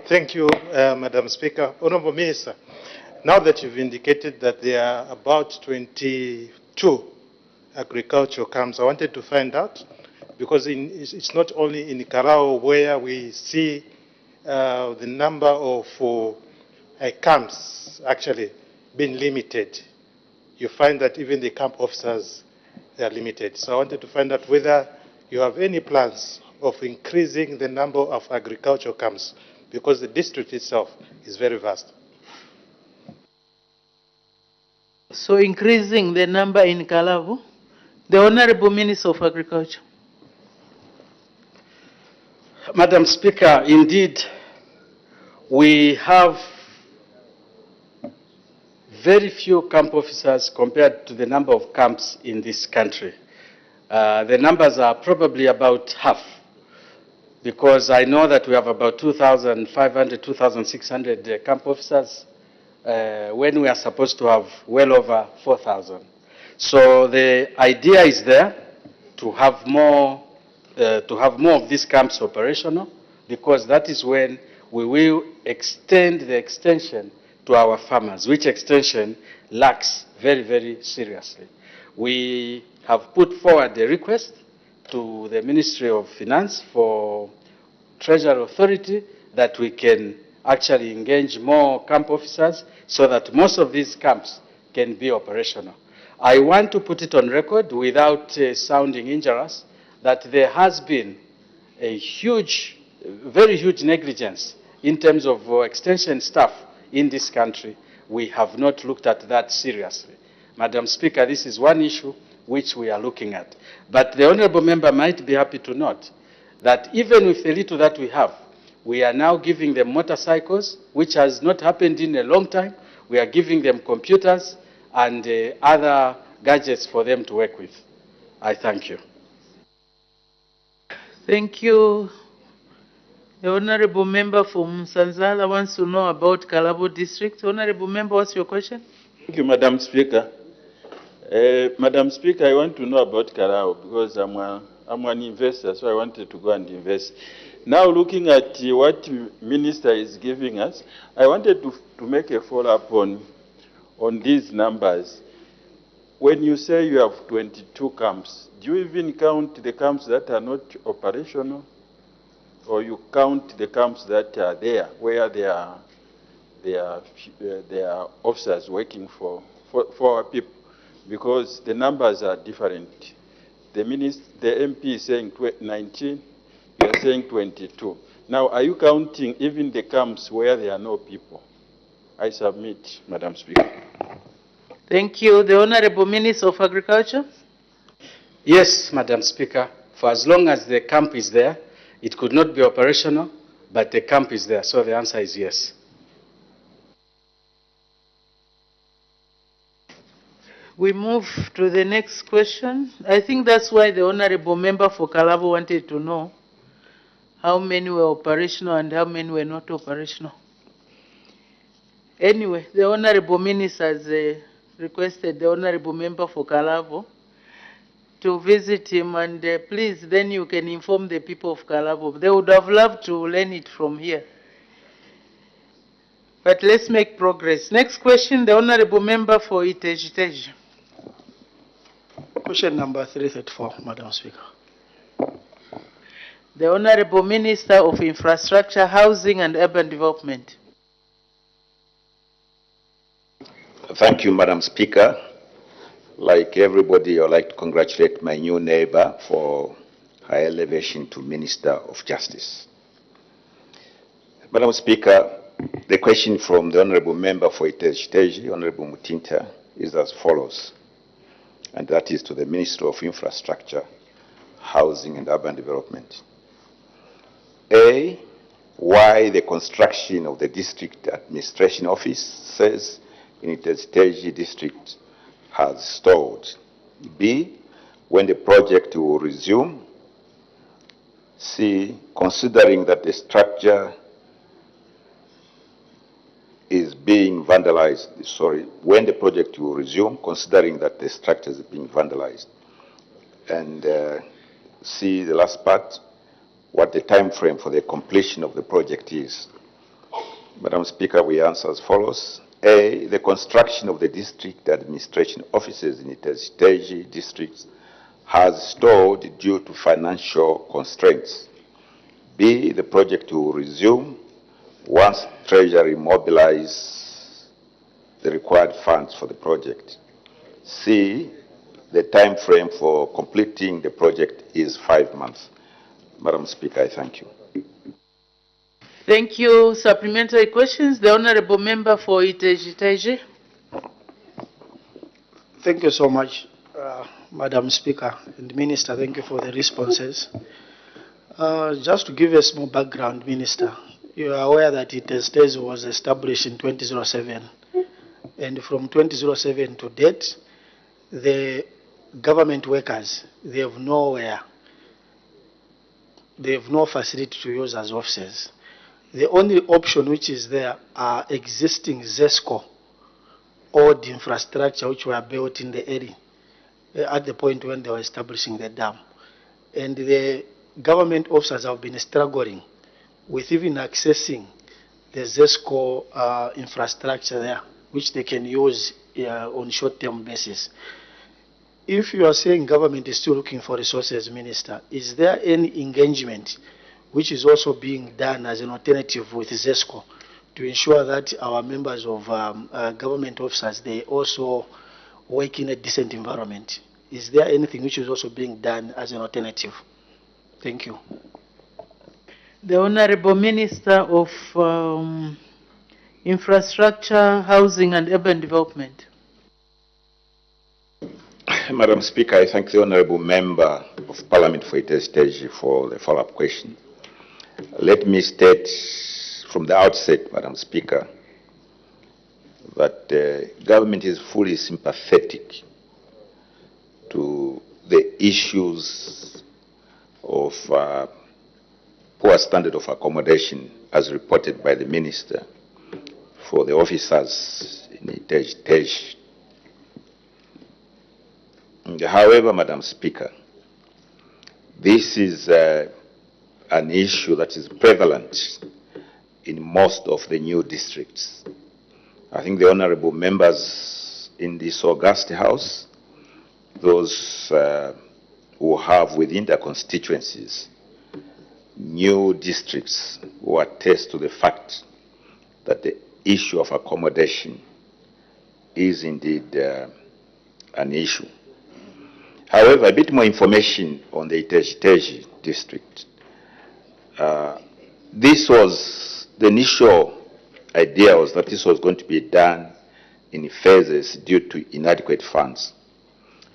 Thank you, Madam Speaker. Honourable Minister, now that you've indicated that there are about 22 agricultural camps, I wanted to find out, because it's not only in Karao where we see the number of camps actually being limited. You find that even the camp officers, they are limited. So I wanted to find out whether you have any plans of increasing the number of agricultural camps, because the district itself is very vast. So increasing the number in Kalavo. The Honourable Minister of Agriculture. Madam Speaker, indeed, we have very few camp officers compared to the number of camps in this country. The numbers are probably about half, because I know that we have about 2,500, 2,600 camp officers when we are supposed to have well over 4,000. So the idea is there to have more of these camps operational, because that is when we will extend the extension to our farmers, which extension lacks very, very seriously. We have put forward a request to the Ministry of Finance for Treasury Authority that we can actually engage more camp officers so that most of these camps can be operational. I want to put it on record without sounding injurious that there has been a huge, very huge negligence in terms of extension staff in this country. We have not looked at that seriously. Madam Speaker, this is one issue which we are looking at. But the honorable member might be happy to note that even with the little that we have, we are now giving them motorcycles, which has not happened in a long time. We are giving them computers and other gadgets for them to work with. I thank you. Thank you. The honorable member from Sanzala wants to know about Kalabo district. Honorable member, what's your question? Thank you, Madam Speaker. Madam Speaker, I want to know about Kalabo because I'm an investor, so I wanted to go and invest. Now, looking at what Minister is giving us, I wanted to make a follow-up on these numbers. When you say you have 22 camps, do you even count the camps that are not operational? Or you count the camps that are there, where there are officers working for our people? Because the numbers are different. The MP is saying 19, you are saying 22. Now, are you counting even the camps where there are no people? I submit, Madam Speaker. Thank you. The Honorable Minister of Agriculture. Yes, Madam Speaker. For as long as the camp is there, it could not be operational, but the camp is there. So the answer is yes. We move to the next question. I think that's why the honorable member for Kalabo wanted to know how many were operational and how many were not operational. Anyway, the honorable minister has requested the honorable member for Kalabo to visit him, and please, then you can inform the people of Kalabo. They would have loved to learn it from here. But let's make progress. Next question, the honorable member for Itejiteji. Question number 334, Madam Speaker. The Honorable Minister of Infrastructure, Housing and Urban Development. Thank you, Madam Speaker. Like everybody, I'd like to congratulate my new neighbor for her elevation to Minister of Justice. Madam Speaker, the question from the Honorable Member for Itejiteji, Honorable Mutinta, is as follows, and that is to the Minister of Infrastructure, Housing and Urban Development. A, why the construction of the district administration offices in Itejiteji district has stalled. B, when the project will resume. C, considering that the structure is being vandalized, when the project will resume, considering that the structure is being vandalized. And C, the last part, what the time frame for the completion of the project is. Madam Speaker, we answer as follows. A, the construction of the district administration offices in Itejiteji districts has stalled due to financial constraints. B, the project will resume once Treasury mobilizes the required funds for the project. C, the time frame for completing the project is 5 months. Madam Speaker, I thank you. Thank you. Supplementary questions. The Honorable Member for Itejiteji. Thank you so much, Madam Speaker and Minister. Thank you for the responses. Just to give a small background, Minister, you are aware that Itejiteji was established in 2007, and from 2007 to date, the government workers, they have nowhere, they have no facility to use as offices. The only option which is there are existing ZESCO old infrastructure which were built in the area at the point when they were establishing the dam. And the government officers have been struggling with even accessing the ZESCO infrastructure there, which they can use on short-term basis. if you are saying government is still looking for resources, Minister, is there any engagement which is also being done as an alternative with ZESCO to ensure that our members of government officers, they also work in a decent environment? Is there anything which is also being done as an alternative? Thank you. The Honorable Minister of Infrastructure, Housing and Urban Development. Madam Speaker, I thank the Honourable Member of Parliament for its stage for the follow-up question. Let me state from the outset, Madam Speaker, that the government is fully sympathetic to the issues of poor standard of accommodation as reported by the Minister for the officers in Tej. However, Madam Speaker, this is an issue that is prevalent in most of the new districts. I think the honourable members in this august House, those who have within their constituencies new districts, will attest to the fact that the issue of accommodation is indeed an issue. However, a bit more information on the Tej district. This was, the initial idea was that this was going to be done in phases due to inadequate funds.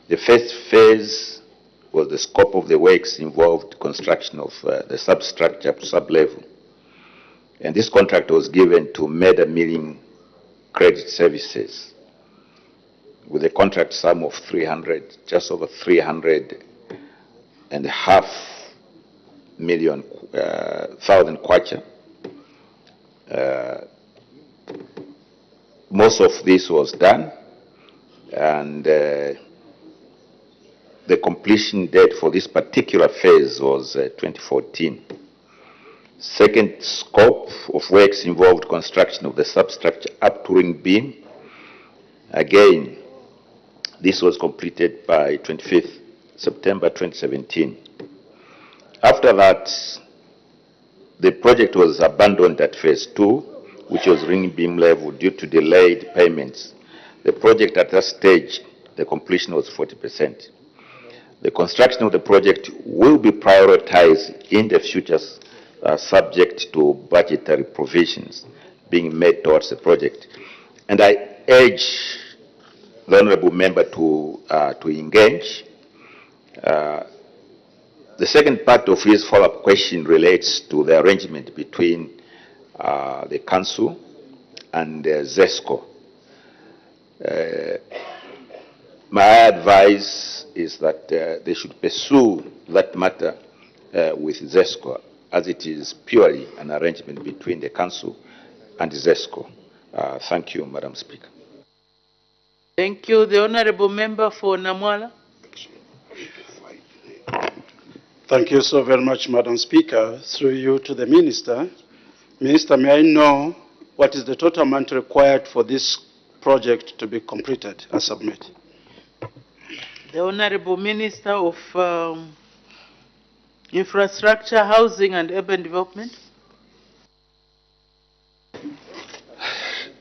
The first phase was the scope of the works involved construction of the substructure to sub-level. And this contract was given to Meda Milling Credit Services with a contract sum of 300, just over 300.5 million thousand kwacha. Most of this was done, and the completion date for this particular phase was 2014. Second scope of works involved construction of the substructure up to ring beam. Again, this was completed by 25th September 2017. After that, the project was abandoned at phase 2, which was ring beam level due to delayed payments. The project at that stage, the completion was 40%. The construction of the project will be prioritized in the future, subject to budgetary provisions being made towards the project. And I urge the honourable member to engage. The second part of his follow-up question relates to the arrangement between the council and ZESCO. My advice is that they should pursue that matter with ZESCO, as it is purely an arrangement between the council and ZESCO. Thank you, Madam Speaker. Thank you. The Honourable Member for Namwala. Thank you so very much, Madam Speaker. Through you to the Minister. Minister, may I know what is the total amount required for this project to be completed as submitted? The Honourable Minister of Infrastructure, Housing and Urban Development.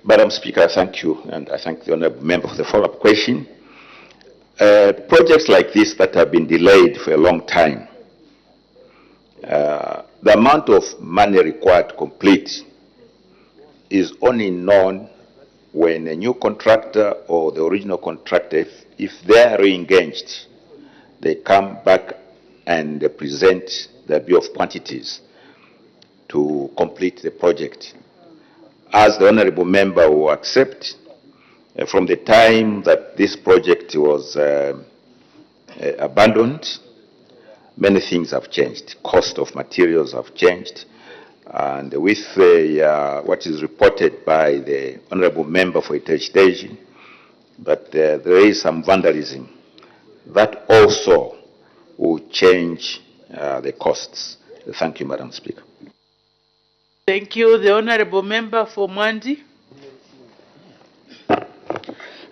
Madam Speaker, I thank you, and I thank the honourable member for the follow-up question. Projects like this that have been delayed for a long time, the amount of money required to complete is only known when a new contractor or the original contractor, if they are re-engaged, they come back and present the bill of quantities to complete the project. As the honourable member will accept, from the time that this project was abandoned, many things have changed. Cost of materials have changed. And with what is reported by the honourable member for Tej, that there is some vandalism, that also will change the costs. Thank you, Madam Speaker. Thank you. The Honourable Member for Mwandi.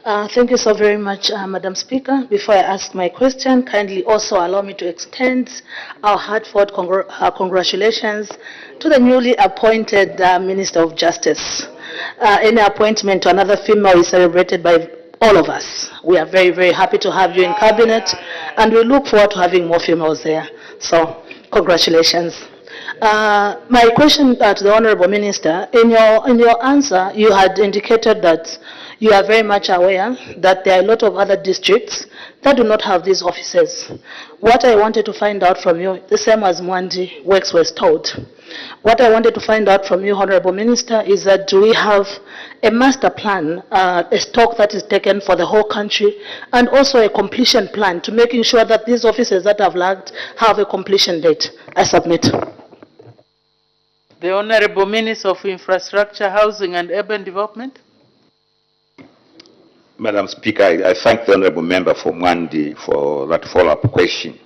Thank you so very much, Madam Speaker. Before I ask my question, kindly also allow me to extend our heartfelt congratulations to the newly appointed Minister of Justice. Any appointment to another female is celebrated by all of us. We are very, very happy to have you in Cabinet, and we look forward to having more females there. So, congratulations. My question to the Honorable Minister, in your answer, you had indicated that you are very much aware that there are a lot of other districts that do not have these offices. What I wanted to find out from you, the same as Mwandi Works was told, what I wanted to find out from you, Honorable Minister, is that do we have a master plan, a stock that is taken for the whole country, and also a completion plan to making sure that these offices that have lagged have a completion date? I submit. The Honorable Minister of Infrastructure, Housing and Urban Development. Madam Speaker, I thank the Honourable Member for Mwandi for that follow-up question.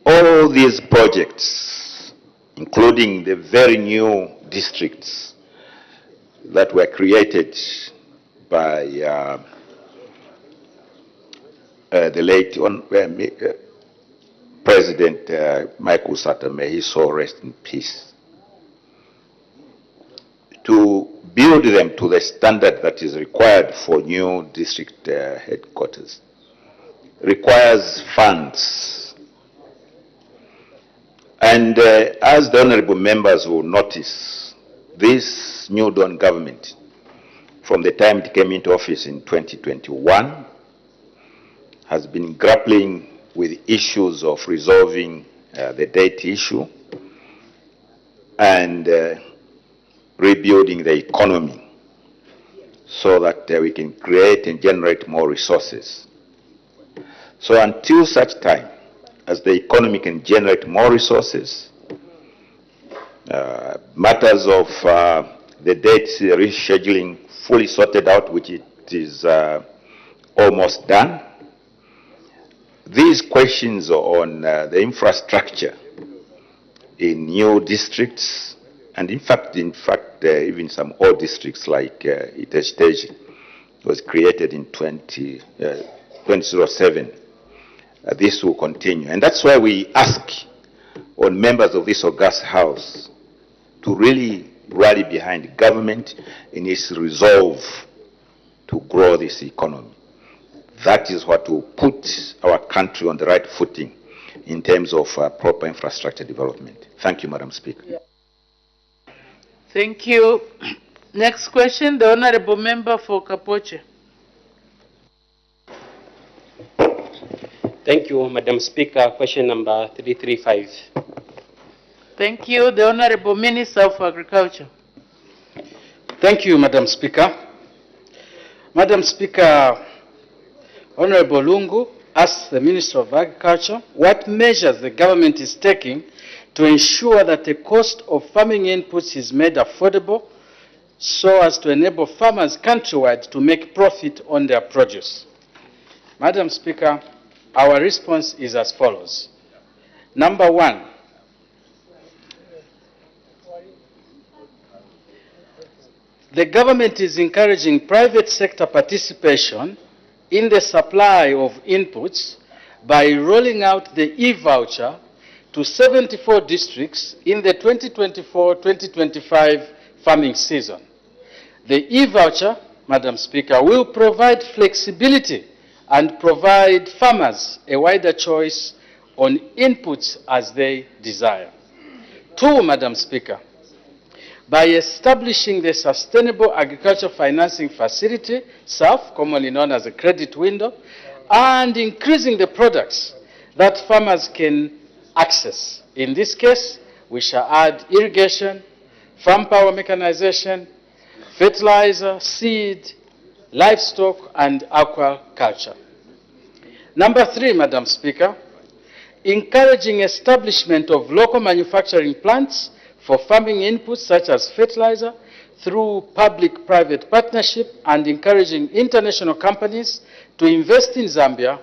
All these projects, including the very new districts that were created by the late President Michael Sata, may his soul rest in peace, to build them to the standard that is required for new district headquarters requires funds. And as the honorable members will notice, this new Dawn government, from the time it came into office in 2021, has been grappling with issues of resolving the debt issue and rebuilding the economy so that we can create and generate more resources. So until such time as the economy can generate more resources, matters of the debt rescheduling fully sorted out, which it is almost done, these questions on the infrastructure in new districts, and in fact, even some old districts like Iteshteji was created in 2007. This will continue. And that's why we ask on members of this august House to really rally behind government in its resolve to grow this economy. That is what will put our country on the right footing in terms of proper infrastructure development. Thank you, Madam Speaker. Yeah. Thank you. Next question, the Honorable Member for Kapoche. Thank you, Madam Speaker. Question number 335. Thank you. The Honorable Minister of Agriculture. Thank you, Madam Speaker. Madam Speaker, Honorable Lungu asked the Minister of Agriculture what measures the government is taking to ensure that the cost of farming inputs is made affordable so as to enable farmers countrywide to make profit on their produce. Madam Speaker, our response is as follows. Number one, the government is encouraging private sector participation in the supply of inputs by rolling out the e-voucher to 74 districts in the 2024-2025 farming season. The e-voucher, Madam Speaker, will provide flexibility and provide farmers a wider choice on inputs as they desire. Two, Madam Speaker, by establishing the Sustainable Agriculture Financing Facility, SAF, commonly known as a credit window, and increasing the products that farmers can access. In this case, we shall add irrigation, farm power mechanization, fertilizer, seed, livestock, and aquaculture. Number three, Madam Speaker, encouraging establishment of local manufacturing plants for farming inputs such as fertilizer through public-private partnership and encouraging international companies to invest in Zambia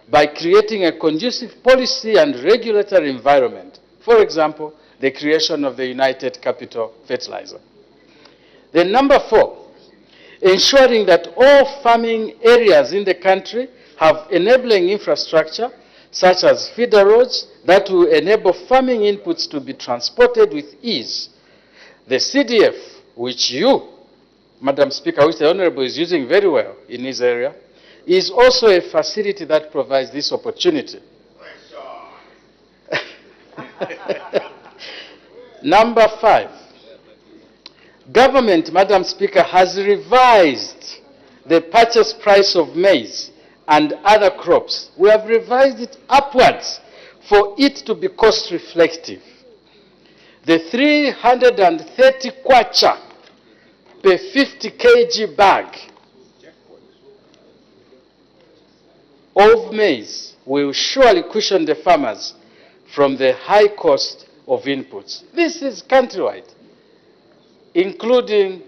by creating a conducive policy and regulatory environment. For example, the creation of the United Capital Fertilizer. Then number four, ensuring that all farming areas in the country have enabling infrastructure, such as feeder roads, that will enable farming inputs to be transported with ease. The CDF, which you, Madam Speaker, which the Honorable is using very well in his area, is also a facility that provides this opportunity. Number 5, government, Madam Speaker, has revised the purchase price of maize and other crops. We have revised it upwards for it to be cost reflective. The 330 kwacha per 50 kg bag of maize will surely cushion the farmers from the high cost of inputs. This is countrywide, including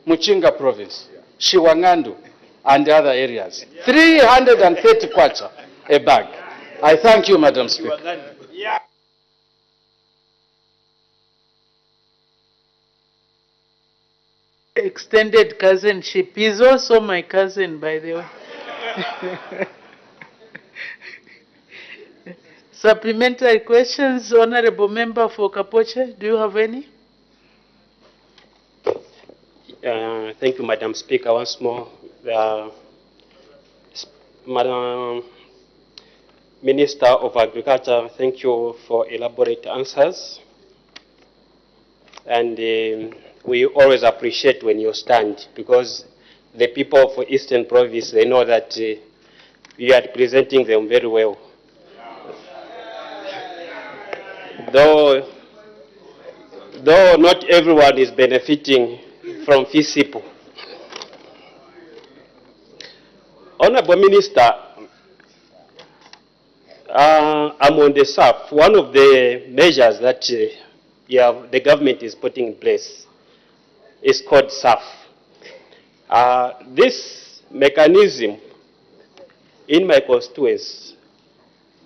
Muchinga province, Shiwangandu, and other areas. 330 kwacha a bag. I thank you, Madam Speaker. Extended cousinship. He's also my cousin, by the way. Supplementary questions, Honorable Member for Kapoche, do you have any? Thank you, Madam Speaker, once more. Madam Minister of Agriculture, thank you for elaborate answers. And we always appreciate when you stand, because the people of Eastern Province, they know that you are representing them very well. Though not everyone is benefiting from FISIPO. Honorable Minister, I'm on the SAF. One of the measures that the government is putting in place is called SAF. This mechanism in my constituency,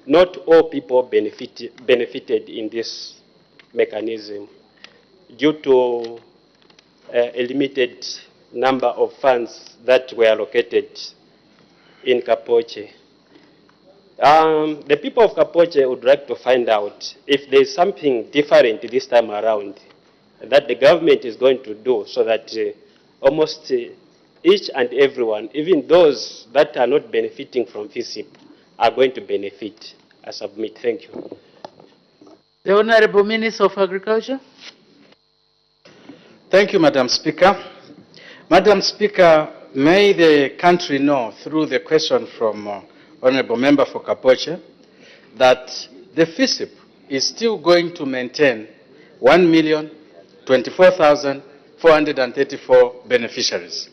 not all people benefited in this mechanism due to a limited number of funds that were allocated in Kapoche. The people of Kapoche would like to find out if there's something different this time around that the government is going to do so that almost each and everyone, even those that are not benefiting from FISIP, are going to benefit. I submit. Thank you. The Honorable Minister of Agriculture. Thank you, Madam Speaker. Madam Speaker, may the country know through the question from Honorable Member for Kapoche that the FISIP is still going to maintain 1,024,434 beneficiaries.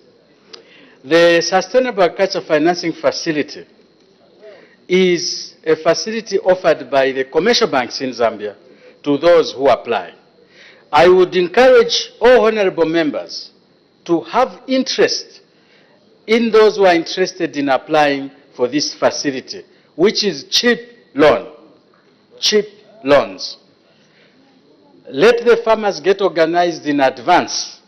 The Sustainable Agriculture Financing Facility is a facility offered by the commercial banks in Zambia to those who apply. I would encourage all honorable members to have interest in those who are interested in applying for this facility, which is cheap loans. Let the farmers get organized in advance.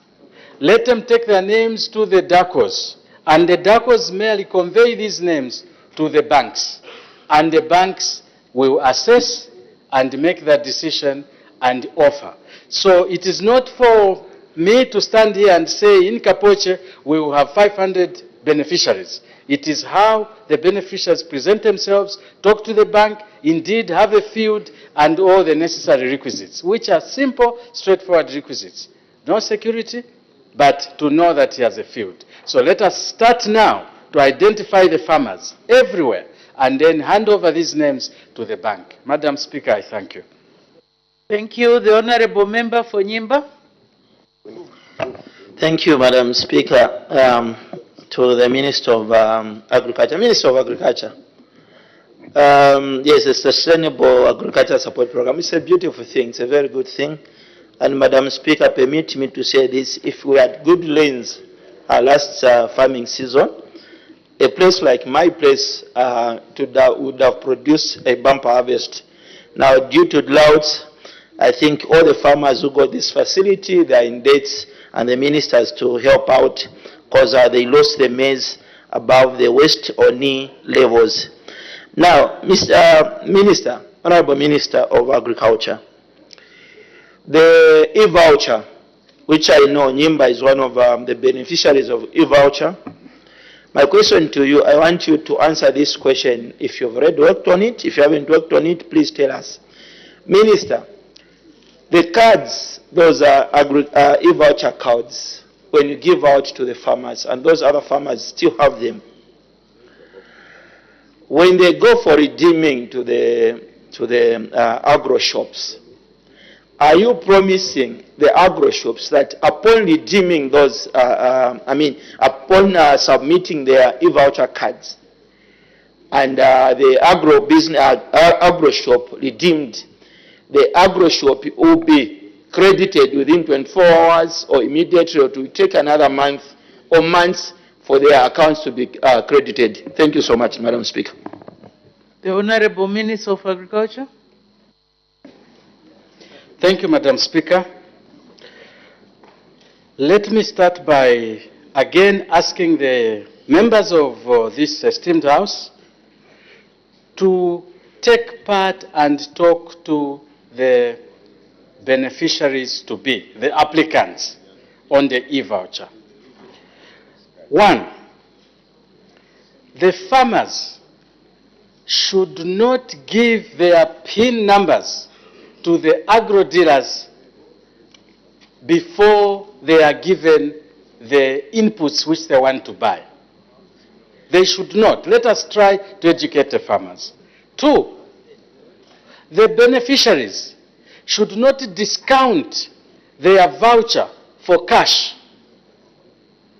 Let them take their names to the DACOs, and the DACOs merely convey these names to the banks, and the banks will assess and make that decision and offer. So it is not for me to stand here and say in Kapoche we will have 500 beneficiaries. It is how the beneficiaries present themselves, talk to the bank, indeed have a field and all the necessary requisites, which are simple, straightforward requisites. No security, but to know that he has a field. So let us start now to identify the farmers everywhere and then hand over these names to the bank. Madam Speaker, I thank you. Thank you. The Honorable Member for Nyimba. Thank you, Madam Speaker. To the Minister of Agriculture. Minister of Agriculture. Yes, the Sustainable Agriculture Support Program. It's a beautiful thing. It's a very good thing. And Madam Speaker, permit me to say this. If we had good rains last farming season, a place like my place would have produced a bumper harvest. Now, due to droughts, I think all the farmers who got this facility, they are in debt, and the ministers to help out because they lost the maize above the waist or knee levels. Now, Mr. Minister, Honorable Minister of Agriculture, the e-voucher, which I know Nyimba is one of the beneficiaries of e-voucher. My question to you, I want you to answer this question. If you've already worked on it, if you haven't worked on it, please tell us. Minister, the cards, those are e-voucher cards, when you give out to the farmers, and those other farmers still have them. When they go for redeeming to the agro shops, are you promising the agro shops that upon redeeming those, upon submitting their e-voucher cards, and the agro shop redeemed, the agro shop will be credited within 24 hours or immediately, or to take another month or months for their accounts to be credited? Thank you so much, Madam Speaker. The Honorable Minister of Agriculture. Thank you, Madam Speaker. Let me start by again asking the members of this esteemed House to take part and talk to the beneficiaries to be, the applicants on the e-voucher. One, the farmers should not give their PIN numbers to the agro dealers before they are given the inputs which they want to buy. They should not. Let us try to educate the farmers. Two, the beneficiaries should not discount their voucher for cash.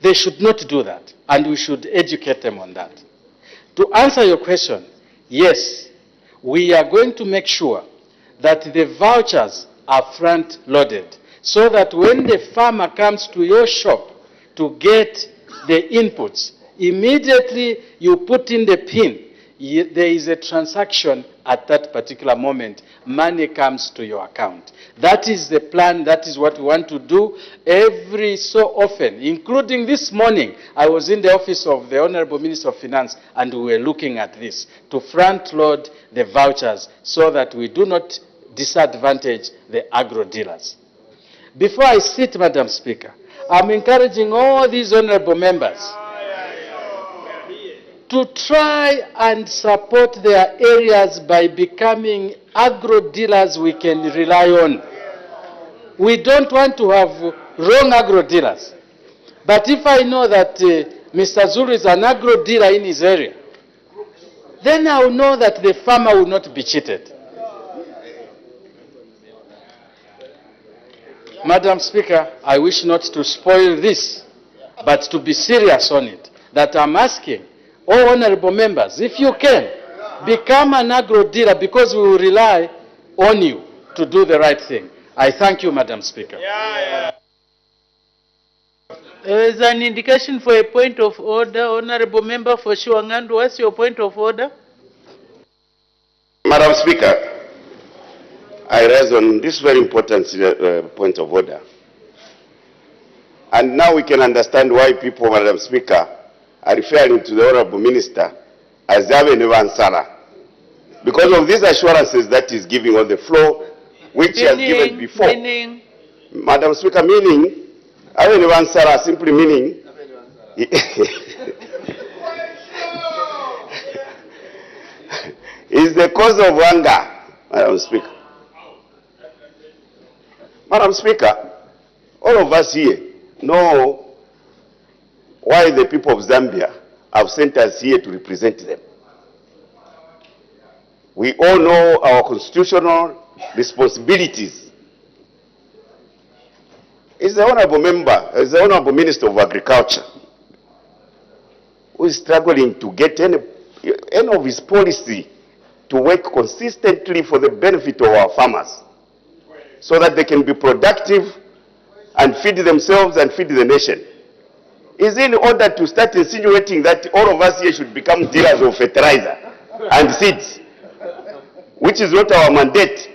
They should not do that, and we should educate them on that. To answer your question, yes, we are going to make sure that the vouchers are front-loaded, so that when the farmer comes to your shop to get the inputs, immediately you put in the PIN, there is a transaction at that particular moment. Money comes to your account. That is the plan. That is what we want to do every so often, including this morning. I was in the office of the Honorable Minister of Finance, and we were looking at this, to front-load the vouchers so that we do not disadvantage the agro dealers. Before I sit, Madam Speaker, I'm encouraging all these honorable members to try and support their areas by becoming agro dealers we can rely on. We don't want to have wrong agro dealers. But if I know that Mr. Zulu is an agro dealer in his area, then I will know that the farmer will not be cheated. Madam Speaker, I wish not to spoil this, but to be serious on it, that I'm asking all honorable members, if you can, become an agro dealer, because we will rely on you to do the right thing. I thank you, Madam Speaker. There is an indication for a point of order. Honorable Member for Shiwangandu, what's your point of order? Madam Speaker, I raise on this very important point of order. And now we can understand why people, Madam Speaker, are referring to the Honorable Minister as Avenue Ansara. Because of these assurances that he's giving on the floor, which he has given before. Meaning? Madam Speaker, meaning, Avenue Ansara simply meaning, is the cause of anger, Madam Speaker. Madam Speaker, all of us here know why the people of Zambia have sent us here to represent them. We all know our constitutional responsibilities. Is the Honorable Member, is the Honorable Minister of Agriculture, who is struggling to get any of his policy to work consistently for the benefit of our farmers, so that they can be productive and feed themselves and feed the nation. Is in order to start insinuating that all of us here should become dealers of fertilizer and seeds, which is not our mandate.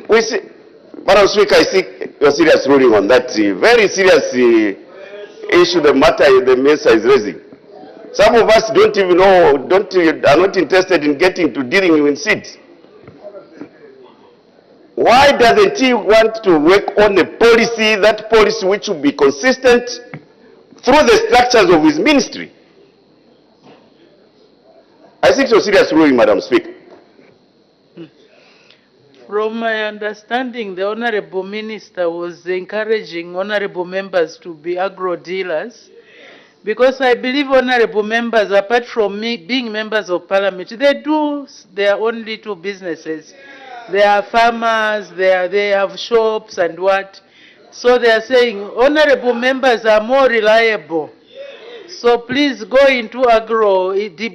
We see, Madam Speaker, I seek your serious ruling on that very serious issue the matter the minister is raising. Some of us don't even know, are not interested in getting to dealing with seeds. Why doesn't he want to work on a policy, that policy which will be consistent through the structures of his ministry? I think it's a serious ruling, Madam Speaker. From my understanding, the Honorable Minister was encouraging Honorable members to be agro-dealers, because I believe Honorable members, apart from being members of Parliament, they do their own little businesses. They are farmers, they have shops and what. So they are saying Honorable members are more reliable. So please go into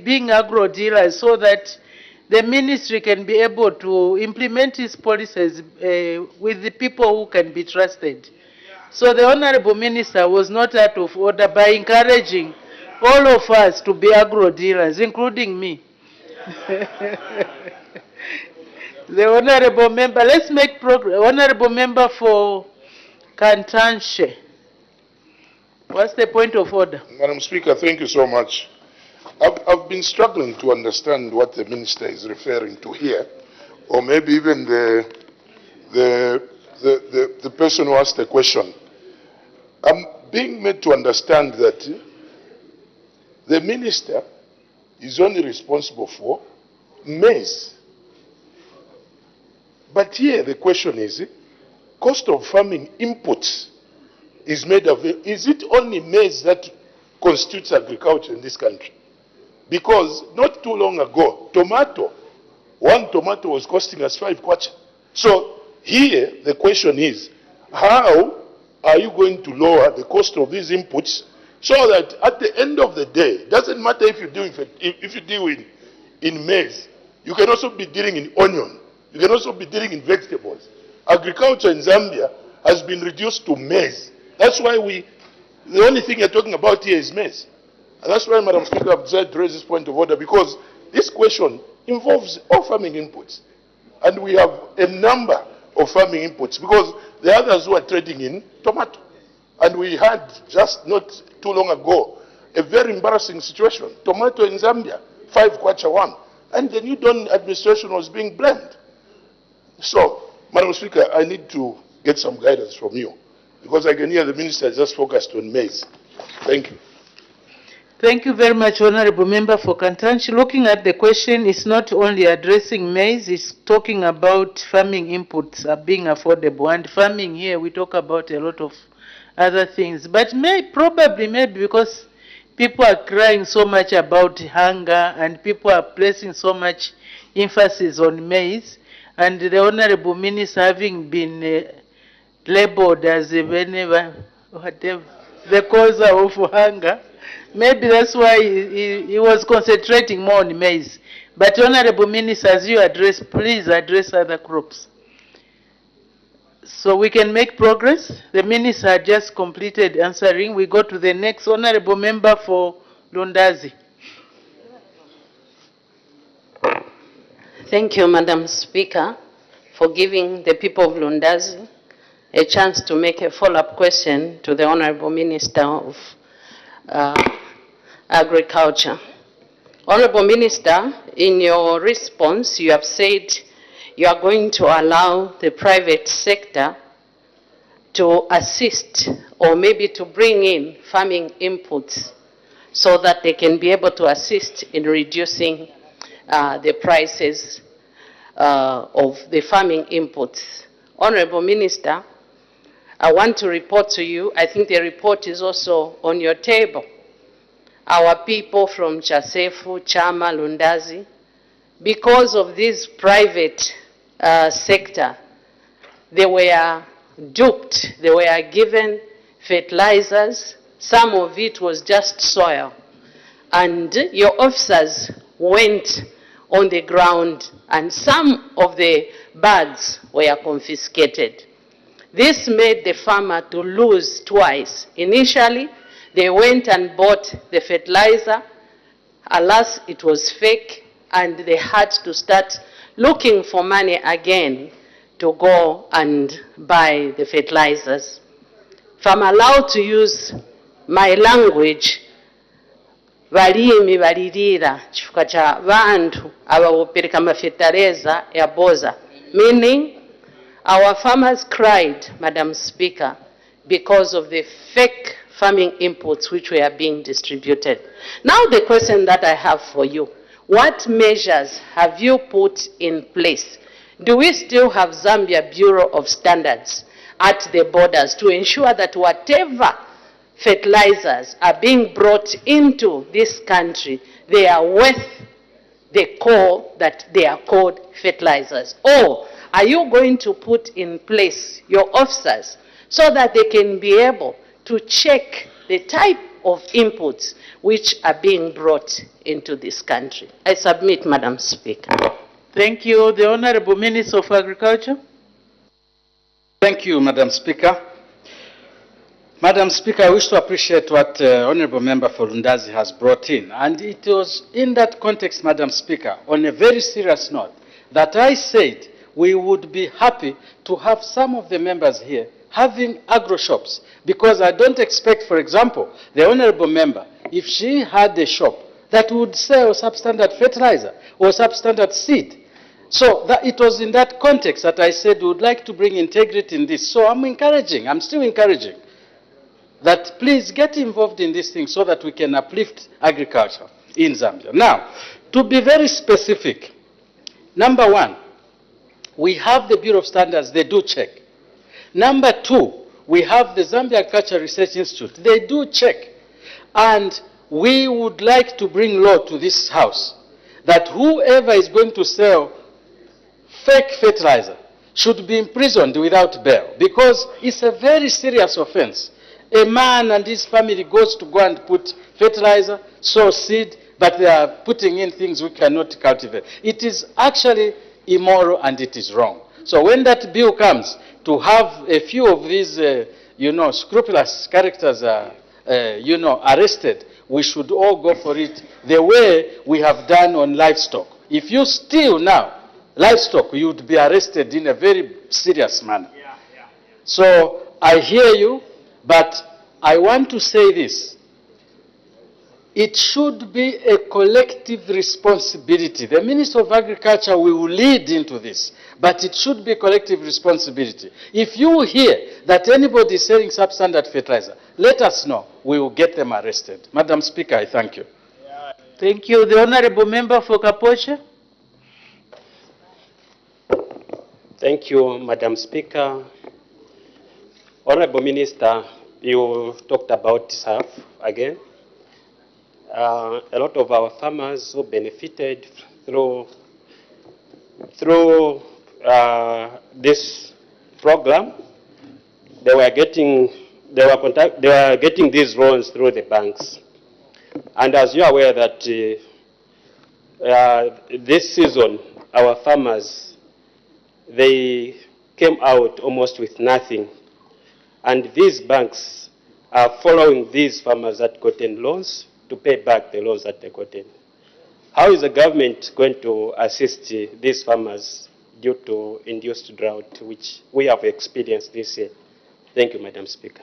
being agro-dealers, so that the ministry can be able to implement its policies with the people who can be trusted. So the Honorable Minister was not out of order by encouraging all of us to be agro-dealers, including me. The Honorable Member, let's make progress. Honorable Member for Kantanshe. What's the point of order? Madam Speaker, thank you so much. I've been struggling to understand what the minister is referring to here, or maybe even the person who asked the question. I'm being made to understand that the minister is only responsible for maize. But here the question is, cost of farming inputs is made of, is it only maize that constitutes agriculture in this country? Because not too long ago, one tomato was costing us 5 kwacha. So here the question is, how are you going to lower the cost of these inputs so that at the end of the day, it doesn't matter if you deal in maize, you can also be dealing in onion, you can also be dealing in vegetables. Agriculture in Zambia has been reduced to maize. That's why the only thing you're talking about here is maize. And that's why, Madam Speaker, I've decided to raise this point of order, because this question involves all farming inputs. And we have a number of farming inputs, because the others who are trading in tomato. And we had just not too long ago a very embarrassing situation. Tomato in Zambia, 5 kwacha 1. And the New Dawn administration was being blamed. So, Madam Speaker, I need to get some guidance from you, because I can hear the minister just focused on maize. Thank you. Thank you very much, Honorable Member for Kantanchi. Looking at the question, it's not only addressing maize, it's talking about farming inputs being affordable. And farming here, we talk about a lot of other things. But probably because people are crying so much about hunger and people are placing so much emphasis on maize, and the Honorable Minister having been labeled as the cause of hunger, maybe that's why he was concentrating more on maize. But Honorable Minister, as you address, please address other crops, so we can make progress. The Minister had just completed answering. We go to the next Honorable Member for Lundazi. Thank you, Madam Speaker, for giving the people of Lundazi a chance to make a follow-up question to the Honorable Minister of Agriculture. Honorable Minister, in your response, you have said you are going to allow the private sector to assist or maybe to bring in farming inputs so that they can be able to assist in reducing the prices of the farming inputs. Honorable Minister, I want to report to you, I think the report is also on your table. Our people from Chasefu, Chama, Lundazi, because of this private sector, they were duped. They were given fertilizers. Some of it was just soil. And your officers went on the ground and some of the bags were confiscated. This made the farmer to lose twice. Initially, they went and bought the fertilizer. Alas, it was fake, and they had to start looking for money again to go and buy the fertilizers. If I'm allowed to use my language balimi balirira chifukwa cha vantu abawopereka mafetereza ya boza, meaning our farmers cried, Madam Speaker, because of the fake farming inputs which were being distributed. Now the question that I have for you, what measures have you put in place? Do we still have Zambia Bureau of Standards at the borders to ensure that whatever fertilizers are being brought into this country, they are worth the call that they are called fertilizers? Or are you going to put in place your officers so that they can be able to check the type of inputs which are being brought into this country? I submit, Madam Speaker. Thank you. The Honorable Minister of Agriculture. Thank you, Madam Speaker. Madam Speaker, I wish to appreciate what Honorable Member for Lundazi has brought in. And it was in that context, Madam Speaker, on a very serious note, that I said we would be happy to have some of the members here having agro shops, because I don't expect, for example, the Honorable Member, if she had a shop that would sell substandard fertilizer or substandard seed. So that it was in that context that I said we would like to bring integrity in this. So I'm still encouraging that please get involved in this thing so that we can uplift agriculture in Zambia. Now, to be very specific, number one, we have the Bureau of Standards, they do check. Number two, we have the Zambia Agriculture Research Institute, they do check. And we would like to bring law to this house that whoever is going to sell fake fertilizer should be imprisoned without bail, because it's a very serious offense. A man and his family goes to go and put fertilizer, sow seed, but they are putting in things we cannot cultivate. It is actually immoral and it is wrong. So when that bill comes, to have a few of these, scrupulous characters, arrested, we should all go for it the way we have done on livestock. If you steal now livestock, you would be arrested in a very serious manner. So I hear you, but I want to say this. It should be a collective responsibility. The Minister of Agriculture will lead into this, but it should be a collective responsibility. If you hear that anybody is selling substandard fertilizer, let us know. We will get them arrested. Madam Speaker, I thank you. Thank you. The Honorable Member for Kapoche. Thank you, Madam Speaker. Honorable Minister, you talked about SAF again. A lot of our farmers who benefited through this program, they were getting these loans through the banks. And as you are aware that this season, our farmers, they came out almost with nothing. And these banks are following these farmers that gotten loans to pay back the loans that they gotten. How is the government going to assist these farmers due to induced drought, which we have experienced this year? Thank you, Madam Speaker.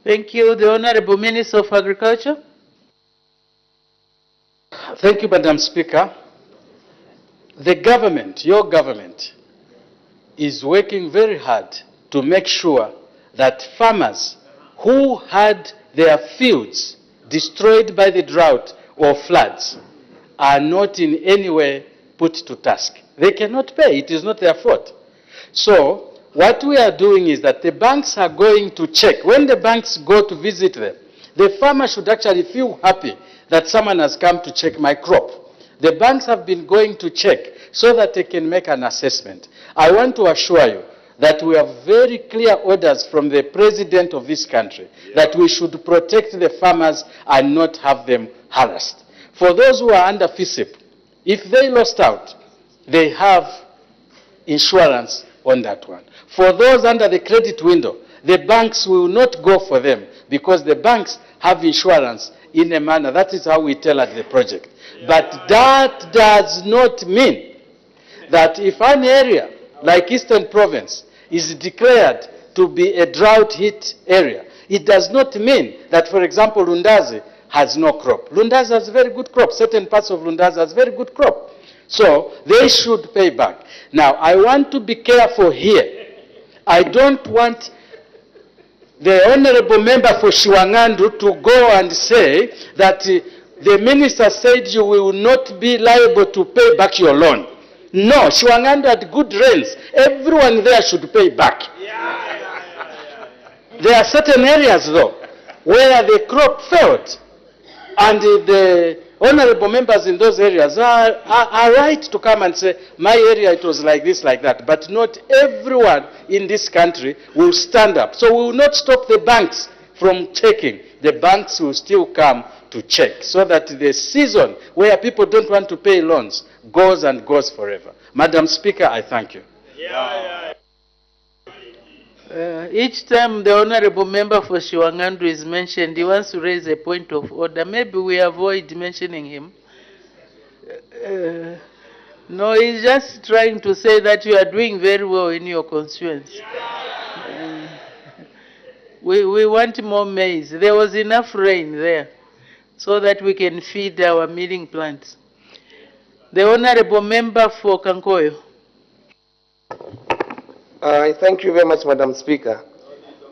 Thank you. The Honorable Minister of Agriculture. Thank you, Madam Speaker. The government, your government, is working very hard to make sure that farmers who had their fields destroyed by the drought or floods are not in any way put to task. They cannot pay. It is not their fault. So what we are doing is that the banks are going to check. When the banks go to visit them, the farmer should actually feel happy that someone has come to check my crop. The banks have been going to check so that they can make an assessment. I want to assure you that we have very clear orders from the president of this country that we should protect the farmers and not have them harassed. For those who are under FISIP, if they lost out, they have insurance on that one. For those under the credit window, the banks will not go for them because the banks have insurance in a manner. That is how we tell at the project. But that does not mean that if an area like Eastern Province is declared to be a drought-hit area, it does not mean that, for example, Lundazi has no crop. Lundazi has very good crop. Certain parts of Lundazi has very good crop. So they should pay back. Now, I want to be careful here. I don't want the honorable member for Shiwangandu to go and say that the minister said you will not be liable to pay back your loan. No, Shiwangandu had good rains. Everyone there should pay back. There are certain areas, though, where the crop failed. And the honorable members in those areas are right to come and say, my area, it was like this, like that. But not everyone in this country will stand up. So we will not stop the banks from checking. The banks will still come to check so that the season where people don't want to pay loans goes and goes forever. Madam Speaker, I thank you. Each time the honorable member for Shiwangandu is mentioned, he wants to raise a point of order. Maybe we avoid mentioning him. No, he's just trying to say that you are doing very well in your constituency. We want more maize. There was enough rain there so that we can feed our milling plants. The honorable member for Kankoyo. Thank you very much, Madam Speaker.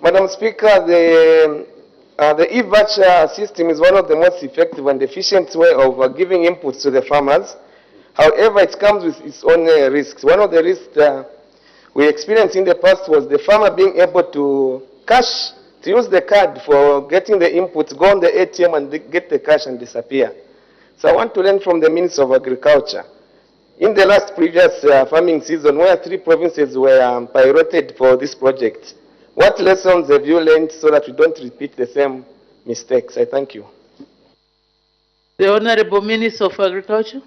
Madam Speaker, the e-voucher system is one of the most effective and efficient way of giving inputs to the farmers. However, it comes with its own risks. One of the risks we experienced in the past was the farmer being able to use the card for getting the inputs, go on the ATM and get the cash and disappear. So I want to learn from the Minister of Agriculture. In the last previous farming season, where 3 provinces were piloted for this project, what lessons have you learned so that we don't repeat the same mistakes? I thank you. The Honorable Minister of Agriculture.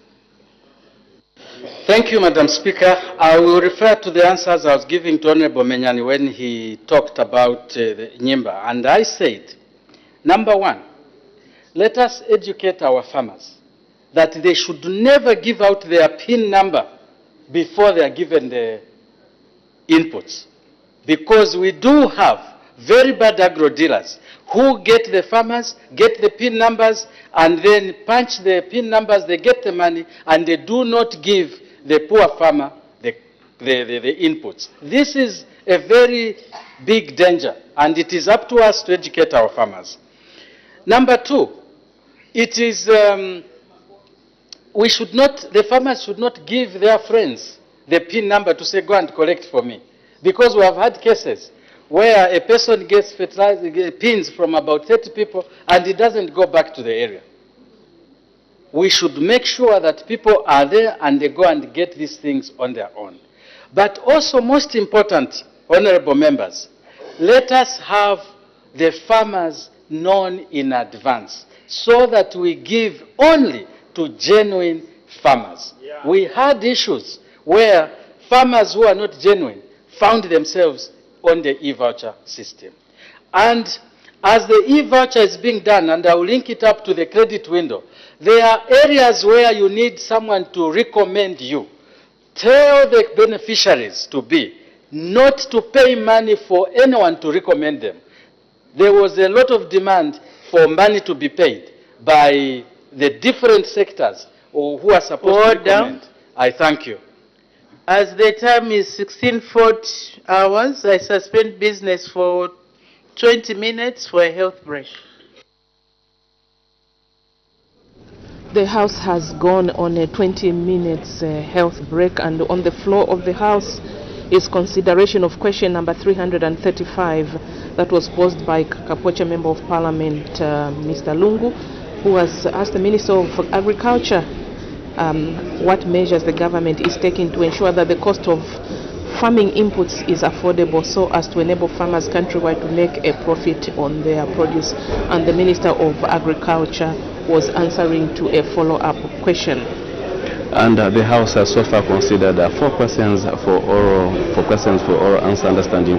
Thank you, Madam Speaker. I will refer to the answers I was giving to Honorable Menyani when he talked about the Nyimba. And I said, number one, let us educate our farmers that they should never give out their PIN number before they are given the inputs. Because we do have very bad agro dealers who get the farmers, get the PIN numbers, and then punch the PIN numbers, they get the money, and they do not give the poor farmer the inputs. This is a very big danger, and it is up to us to educate our farmers. Number two, it is, the farmers should not give their friends the PIN number to say, go and collect for me. Because we have had cases where a person gets pins from about 30 people and it doesn't go back to the area. We should make sure that people are there and they go and get these things on their own. But also, most important, honorable members, let us have the farmers known in advance so that we give only to genuine farmers. Yeah. We had issues where farmers who are not genuine found themselves on the e-voucher system. And as the e-voucher is being done, and I will link it up to the credit window, there are areas where you need someone to recommend you. Tell the beneficiaries to be not to pay money for anyone to recommend them. There was a lot of demand for money to be paid by the different sectors who are supposed to recommend. I thank you. As the time is 16:40 hours, I suspend business for 20 minutes for a health break. The House has gone on a 20 minutes health break, and on the floor of the House is consideration of question number 335 that was posed by Kapocha Member of Parliament, Mr. Lungu, who has asked the Minister of Agriculture what measures the government is taking to ensure that the cost of farming inputs is affordable so as to enable farmers countrywide to make a profit on their produce. And the Minister of Agriculture was answering to a follow-up question. And the House has so far considered 4 questions for oral answer understanding